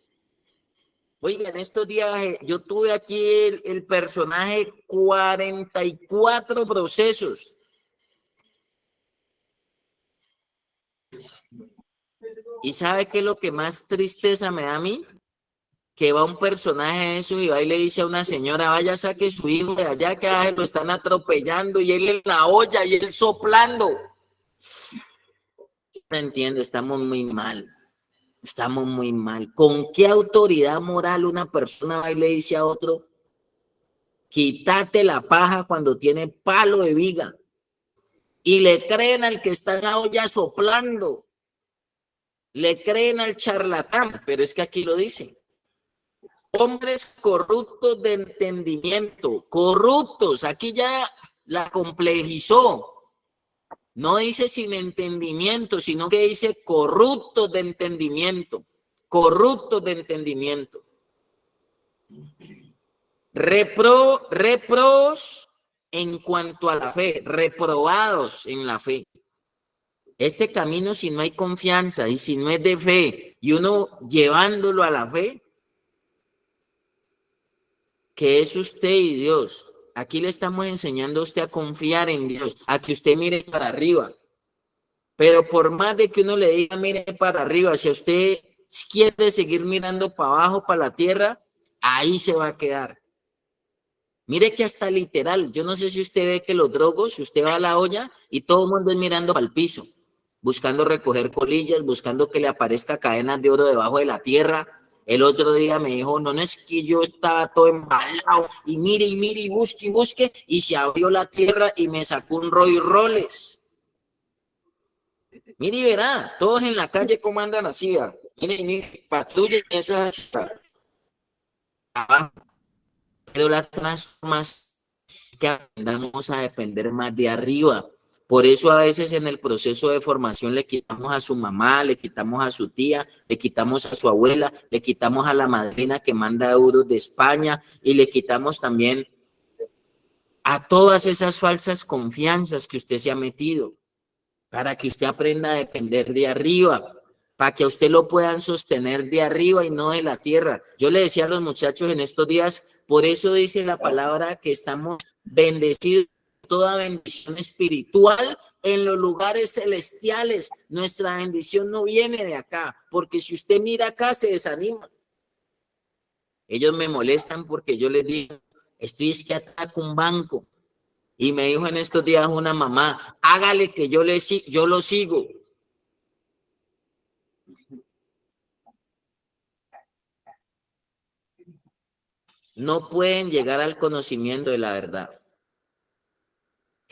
Oigan, estos días yo tuve aquí el personaje 44 procesos. ¿Y sabe qué es lo que más tristeza me da a mí? Que va un personaje de eso y va y le dice a una señora, vaya, saque su hijo de allá, que lo están atropellando, y él en la olla y él soplando. No entiendo, estamos muy mal. Estamos muy mal. ¿Con qué autoridad moral una persona va y le dice a otro, quítate la paja cuando tiene palo de viga? Y le creen al que está en la olla soplando. Le creen al charlatán, pero es que aquí lo dice. Hombres corruptos de entendimiento, corruptos, aquí ya la complejizó. No dice sin entendimiento, sino que dice corruptos de entendimiento, corruptos de entendimiento. Repros en cuanto a la fe, reprobados en la fe. Este camino, si no hay confianza y si no es de fe y uno llevándolo a la fe, que es usted y Dios. Aquí le estamos enseñando a usted a confiar en Dios, a que usted mire para arriba. Pero por más de que uno le diga mire para arriba, si usted quiere seguir mirando para abajo, para la tierra, ahí se va a quedar. Mire que hasta literal, yo no sé si usted ve que los drogos, si usted va a la olla y todo el mundo es mirando para el piso, buscando recoger colillas, buscando que le aparezca cadenas de oro debajo de la tierra. El otro día me dijo, no, no es que yo estaba todo embalado y mire, y busque, y se abrió la tierra y me sacó un Rolls Royce. Mire y verá, todos en la calle como andan así, mire, patrulla, eso es así. Pero la transformación es que aprendamos a depender más de arriba. Por eso a veces en el proceso de formación le quitamos a su mamá, le quitamos a su tía, le quitamos a su abuela, le quitamos a la madrina que manda euros de España y le quitamos también a todas esas falsas confianzas que usted se ha metido para que usted aprenda a depender de arriba, para que a usted lo puedan sostener de arriba y no de la tierra. Yo le decía a los muchachos en estos días, por eso dice la palabra que estamos bendecidos, toda bendición espiritual en los lugares celestiales. Nuestra bendición no viene de acá, porque si usted mira acá se desanima. Ellos me molestan porque yo les digo, estoy es que ataco un banco. Y me dijo en estos días una mamá, hágale que yo lo sigo. No pueden llegar al conocimiento de la verdad.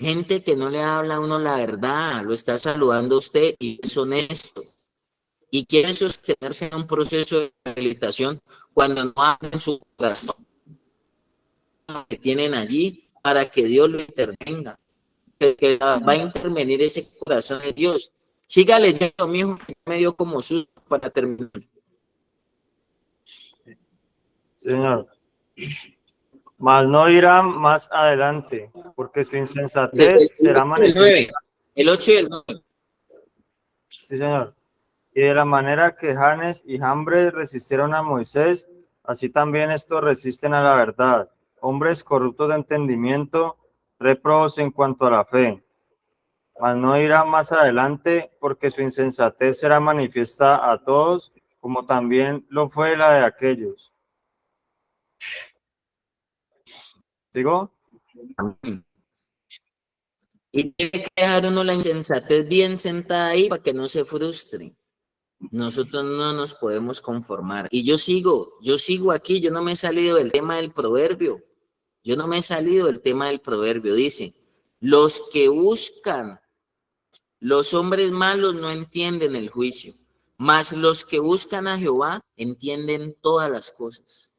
Gente que no le habla a uno la verdad, lo está saludando a usted y es honesto. y quieren sostenerse en un proceso de rehabilitación cuando no abren su corazón que tienen allí para que Dios lo intervenga. Que va a intervenir ese corazón de Dios. Siga leyendo, mijo, que me dio como susto para terminar. Señor. Mas no irán más adelante, porque su insensatez será manifiesta. El 8 y el 9. Sí, señor. Y de la manera que Janes y Jambres resistieron a Moisés, así también estos resisten a la verdad. Hombres corruptos de entendimiento, réprobos en cuanto a la fe. Mas no irá más adelante, porque su insensatez será manifiesta a todos, como también lo fue la de aquellos. ¿Digo? Y tiene que dejar uno la insensatez bien sentada ahí para que no se frustre. Nosotros no nos podemos conformar. Y yo sigo aquí, yo no me he salido del tema del proverbio. Yo no me he salido del tema del proverbio. Dice, los que buscan, los hombres malos no entienden el juicio, mas los que buscan a Jehová entienden todas las cosas.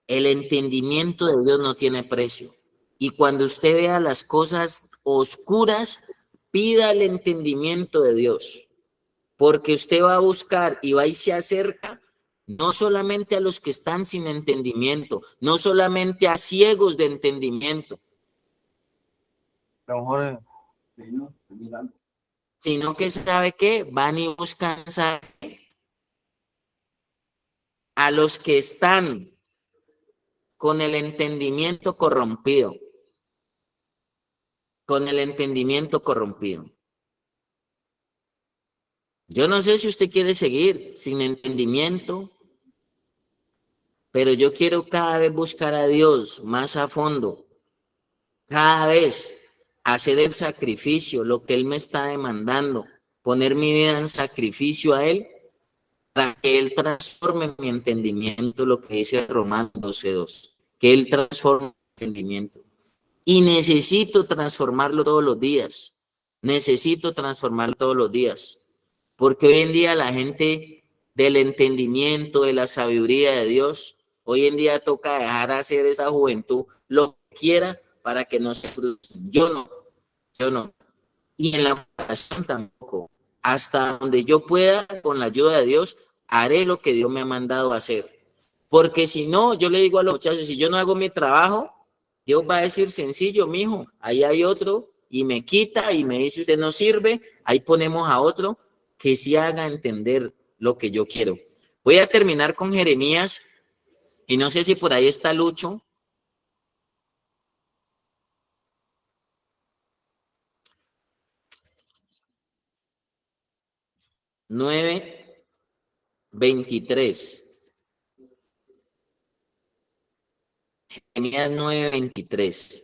El entendimiento de Dios no tiene precio. Y cuando usted vea las cosas oscuras, pida el entendimiento de Dios, porque usted va a buscar y va y se acerca no solamente a los que están sin entendimiento, no solamente a ciegos de entendimiento, Don Jorge. sino que sabe que van y buscan a los que están con el entendimiento corrompido, con el entendimiento corrompido. Yo no sé si usted quiere seguir sin entendimiento, pero yo quiero cada vez buscar a Dios más a fondo, cada vez hacer el sacrificio, lo que Él me está demandando, poner mi vida en sacrificio a Él, para que Él transforme mi entendimiento, lo que dice Romanos 12:2, que Él transforme mi entendimiento. Y necesito transformarlo todos los días, porque hoy en día la gente del entendimiento, de la sabiduría de Dios, hoy en día toca dejar hacer esa juventud lo que quiera para que no se frustre. Yo no. Y en la oración tampoco. Hasta donde yo pueda, con la ayuda de Dios, haré lo que Dios me ha mandado a hacer. Porque si no, yo le digo a los muchachos, si yo no hago mi trabajo, Dios va a decir sencillo, mijo, ahí hay otro, y me quita y me dice, usted no sirve, ahí ponemos a otro que sí haga entender lo que yo quiero. Voy a terminar con Jeremías, y no sé si por ahí está Lucho. Nueve 23. Jeremías 9:23.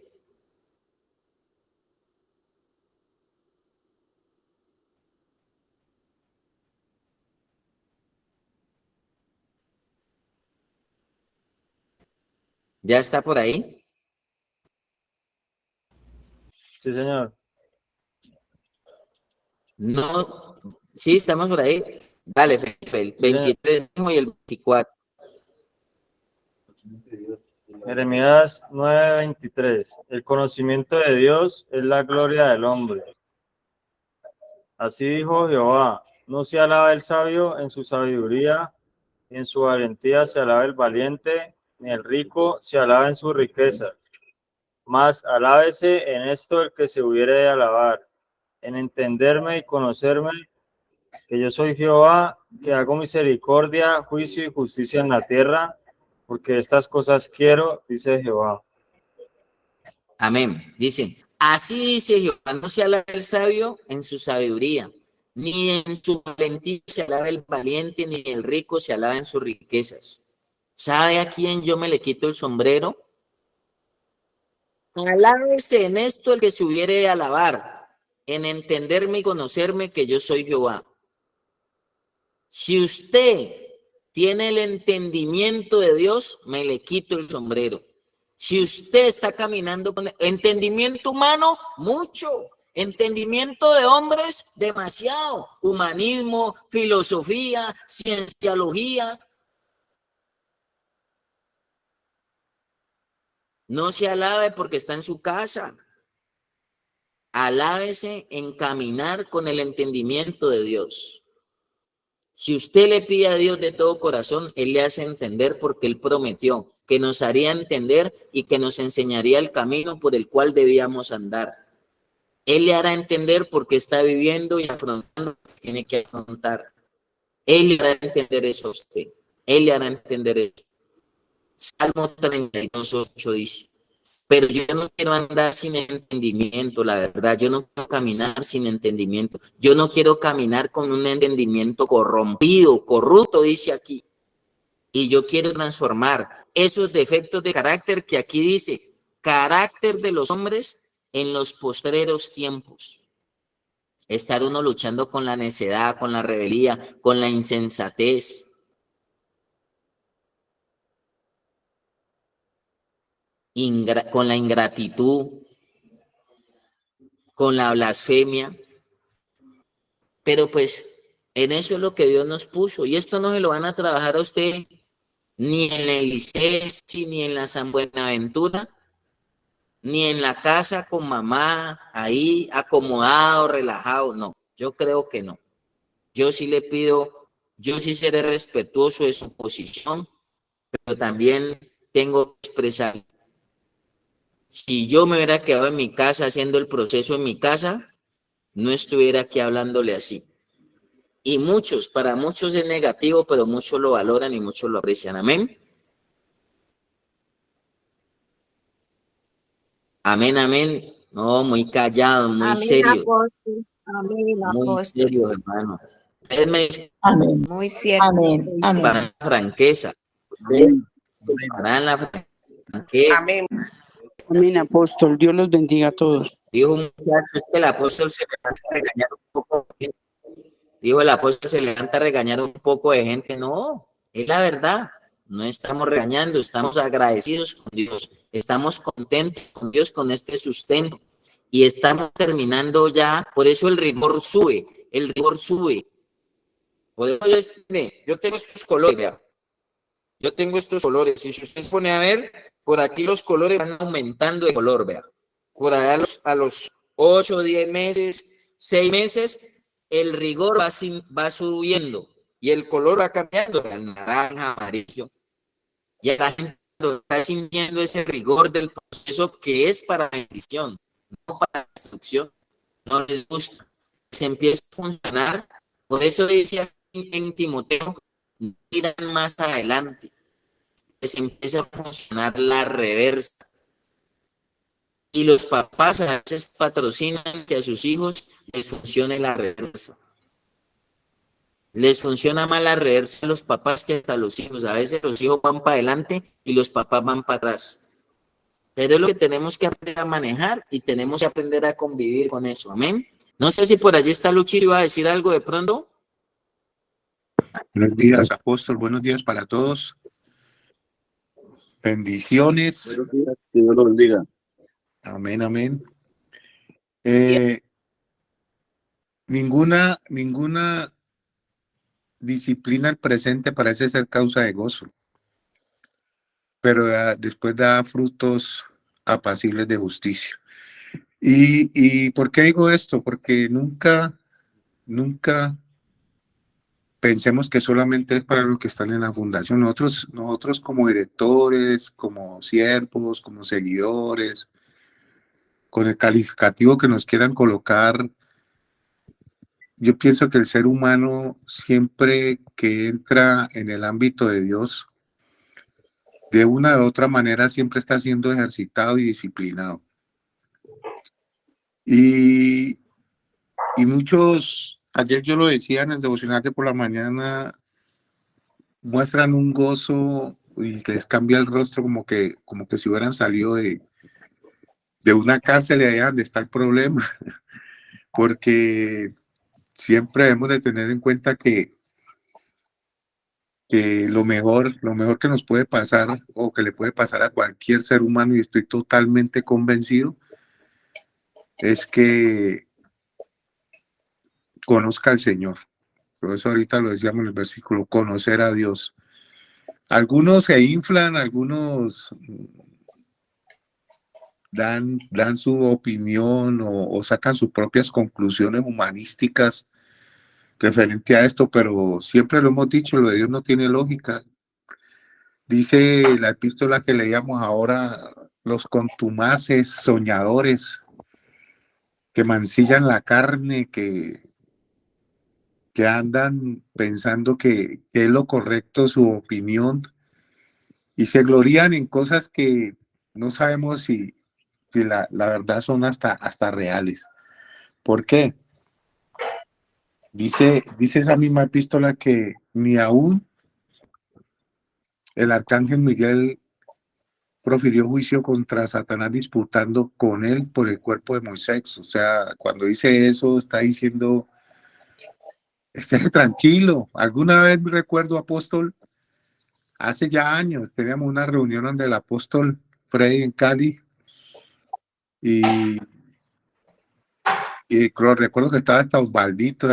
¿Ya está por ahí? Sí, señor. No, sí, estamos por ahí. Dale, Felipe, el Sí, 23 y el 24. Jeremías 9:23. El conocimiento de Dios es la gloria del hombre. Así dijo Jehová, no se alaba el sabio en su sabiduría, ni en su valentía se alaba el valiente, ni el rico se alaba en su riqueza. Mas alábese en esto el que se hubiere de alabar, en entenderme y conocerme, que yo soy Jehová, que hago misericordia, juicio y justicia en la tierra, porque estas cosas quiero, dice Jehová. Amén. Dice, así dice Jehová, no se alaba el sabio en su sabiduría, ni en su valentía se alaba el valiente, ni el rico se alaba en sus riquezas. ¿Sabe a quién yo me le quito el sombrero? Alábese en esto el que se hubiere de alabar, en entenderme y conocerme que yo soy Jehová. Si usted tiene el entendimiento de Dios, me le quito el sombrero. Si usted está caminando con entendimiento humano, mucho. Entendimiento de hombres, demasiado. Humanismo, filosofía, cienciología. No se alabe porque está en su casa. Alábese en caminar con el entendimiento de Dios. Si usted le pide a Dios de todo corazón, Él le hace entender porque Él prometió que nos haría entender y que nos enseñaría el camino por el cual debíamos andar. Él le hará entender porque está viviendo y afrontando lo que tiene que afrontar. Él le hará entender eso a usted. Él le hará entender eso. Salmo 32:8 dice, pero yo no quiero andar sin entendimiento, la verdad. Yo no quiero caminar sin entendimiento. Yo no quiero caminar con un entendimiento corrompido, corrupto, dice aquí. Y yo quiero transformar esos defectos de carácter que aquí dice, carácter de los hombres en los postreros tiempos. Estar uno luchando con la necedad, con la rebeldía, con la insensatez. Con la ingratitud, con la blasfemia. Pero pues en eso es lo que Dios nos puso. Y esto no se lo van a trabajar a usted ni en el ICESI, ni en la San Buenaventura, ni en la casa con mamá, ahí acomodado, relajado. No, yo creo que no. Yo sí le pido, yo sí seré respetuoso de su posición, pero también tengo que expresar. Si yo me hubiera quedado en mi casa haciendo el proceso en mi casa, no estuviera aquí hablándole así. Y muchos, para muchos es negativo, pero muchos lo valoran y muchos lo aprecian. Amén. Amén, amén. No, muy callado, muy Amén, serio. apóstol. Amén, Muy apóstol. serio, hermano. Ustedes me dicen Amén. Muy cierto. Amén. Amén. para la franqueza. Ustedes para la franqueza. Amén. Amén, apóstol. Dios los bendiga a todos. Dijo un muchacho, es que el apóstol se levanta a regañar un poco de gente. Dijo el apóstol se levanta a regañar un poco de gente. No, es la verdad. No estamos regañando, estamos agradecidos con Dios. Estamos contentos con Dios con este sustento. Y estamos terminando ya, por eso el rigor sube, el rigor sube. Por eso yo tengo estos colores, vea. Yo tengo estos colores, y si usted se pone a ver, por aquí los colores van aumentando de color, vea. Por allá a los 8, 10 meses, 6 meses, el rigor va subiendo y el color va cambiando, el naranja, amarillo. Y la gente está sintiendo ese rigor del proceso que es para bendición, no para destrucción. No les gusta. Se empieza a funcionar. Por eso decía en Timoteo, miran más adelante. Que se empieza a funcionar la reversa. Y los papás a veces patrocinan que a sus hijos les funcione la reversa. Les funciona más la reversa a los papás que hasta los hijos. A veces los hijos van para adelante y los papás van para atrás. Pero es lo que tenemos que aprender a manejar y tenemos que aprender a convivir con eso. Amén. No sé si por allí está Luchito, iba a decir algo de pronto. Buenos días, apóstol. Buenos días para todos. Bendiciones. Buenos días, Dios lo bendiga. Amén, amén. Ninguna disciplina al presente parece ser causa de gozo, pero después da frutos apacibles de justicia. ¿Y por qué digo esto? Porque nunca pensemos que solamente es para los que están en la fundación. Nosotros como directores, como siervos, como seguidores, con el calificativo que nos quieran colocar, yo pienso que el ser humano siempre que entra en el ámbito de Dios, de una u otra manera siempre está siendo ejercitado y disciplinado. Y muchos, ayer yo lo decía en el devocional de por la mañana, muestran un gozo y les cambia el rostro como que si hubieran salido de una cárcel y allá donde está el problema, porque siempre debemos de tener en cuenta que lo mejor que nos puede pasar o que le puede pasar a cualquier ser humano, y estoy totalmente convencido, es que conozca al Señor. Por eso ahorita lo decíamos en el versículo, conocer a Dios. Algunos se inflan, algunos dan su opinión o sacan sus propias conclusiones humanísticas referente a esto, pero siempre lo hemos dicho, lo de Dios no tiene lógica. Dice la epístola que leíamos ahora, los contumaces, soñadores, que mancillan la carne, que andan pensando que es lo correcto su opinión y se glorían en cosas que no sabemos si la verdad son hasta reales. ¿Por qué? Dice esa misma epístola que ni aún el arcángel Miguel profirió juicio contra Satanás disputando con él por el cuerpo de Moisés. O sea, cuando dice eso, está diciendo, esté tranquilo. Alguna vez recuerdo, apóstol, hace ya años, teníamos una reunión donde el apóstol Freddy en Cali y recuerdo que estaba hasta Osvaldito,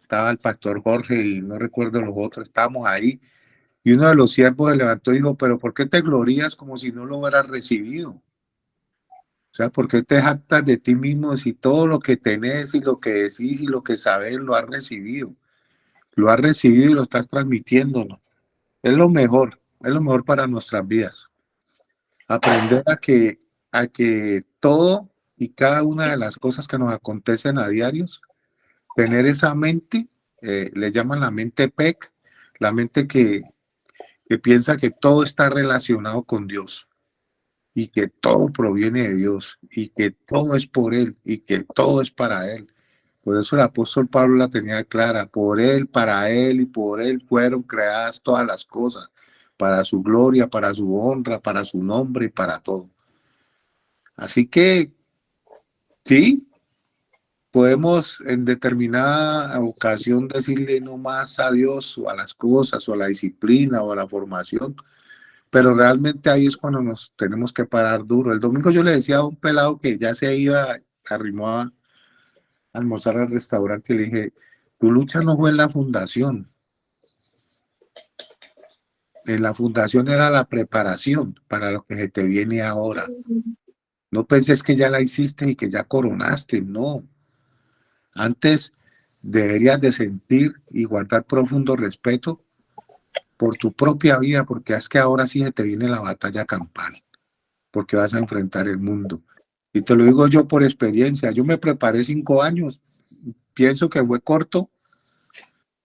estaba el pastor Jorge y no recuerdo los otros, estábamos ahí. Y uno de los siervos se levantó y dijo, pero ¿por qué te glorías como si no lo hubieras recibido? O sea, ¿por qué te jactas de ti mismo si todo lo que tenés y lo que decís y lo que sabes lo has recibido? Lo has recibido y lo estás transmitiendo, ¿no? Es lo mejor para nuestras vidas. Aprender a que todo y cada una de las cosas que nos acontecen a diarios, tener esa mente, le llaman la mente PEC, la mente que piensa que todo está relacionado con Dios y que todo proviene de Dios y que todo es por Él y que todo es para Él. Por eso el apóstol Pablo la tenía clara, por Él, para Él y por Él fueron creadas todas las cosas, para su gloria, para su honra, para su nombre y para todo. Así que sí, podemos en determinada ocasión decirle no más a Dios o a las cosas o a la disciplina o a la formación, pero realmente ahí es cuando nos tenemos que parar duro. El domingo yo le decía a un pelado que ya se iba, arrimó a almorzar al restaurante y le dije, tu lucha no fue en la fundación. En la fundación era la preparación para lo que se te viene ahora. No penses que ya la hiciste y que ya coronaste, no. Antes deberías de sentir y guardar profundo respeto por tu propia vida, porque es que ahora sí se te viene la batalla campal, porque vas a enfrentar el mundo. Y te lo digo yo por experiencia, yo me preparé 5 años, pienso que fue corto,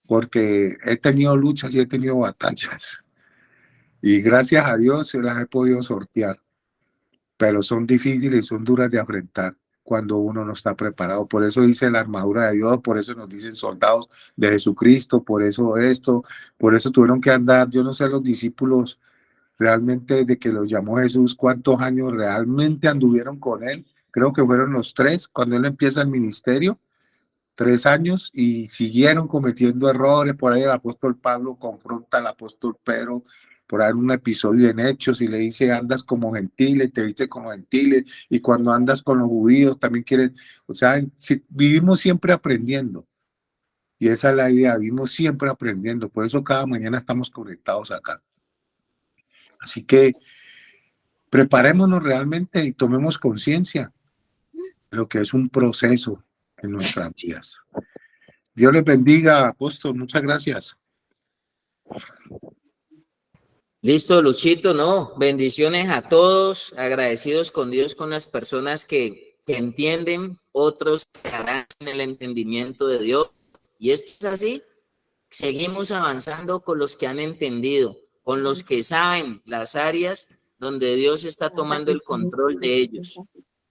porque he tenido luchas y he tenido batallas. Y gracias a Dios se las he podido sortear, pero son difíciles y son duras de enfrentar cuando uno no está preparado. Por eso dice la armadura de Dios, por eso nos dicen soldados de Jesucristo, por eso esto, por eso tuvieron que andar, yo no sé, los discípulos realmente desde que los llamó Jesús, cuántos años realmente anduvieron con él. Creo que fueron los 3 cuando él empieza el ministerio, 3 años y siguieron cometiendo errores. Por ahí el apóstol Pablo confronta al apóstol Pedro por ahí un episodio en Hechos y le dice, andas como gentiles, te viste como gentiles, y cuando andas con los judíos también quieres, o sea, si, vivimos siempre aprendiendo. Y esa es la idea, vivimos siempre aprendiendo. Por eso cada mañana estamos conectados acá. Así que preparémonos realmente y tomemos conciencia de lo que es un proceso en nuestras vidas. Dios les bendiga, apóstol. Muchas gracias. Listo, Luchito, no, bendiciones a todos, agradecidos con Dios, con las personas que entienden, otros que harán en el entendimiento de Dios. Y esto es así, seguimos avanzando con los que han entendido, con los que saben las áreas donde Dios está tomando el control de ellos.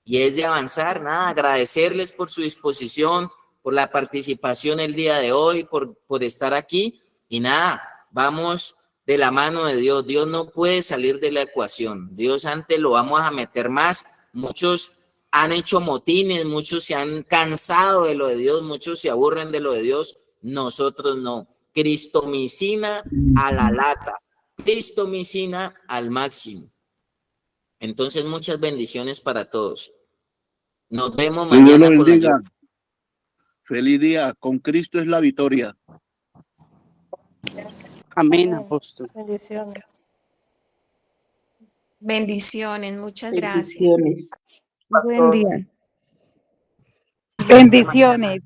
Y es de avanzar, nada, agradecerles por su disposición, por la participación el día de hoy, por estar aquí. Y nada, vamos de la mano de Dios. Dios no puede salir de la ecuación. Dios antes lo vamos a meter más. Muchos han hecho motines, muchos se han cansado de lo de Dios, muchos se aburren de lo de Dios. Nosotros no. Cristomicina a la lata. Cristomicina al máximo. Entonces, muchas bendiciones para todos. Nos vemos Que Dios lo mañana con la bendiga. lluvia. Feliz día. Con Cristo es la victoria. Amén, apóstol. Bendiciones. Bendiciones, muchas gracias. Bendiciones. Buen día. Y hasta mañana. Bendiciones.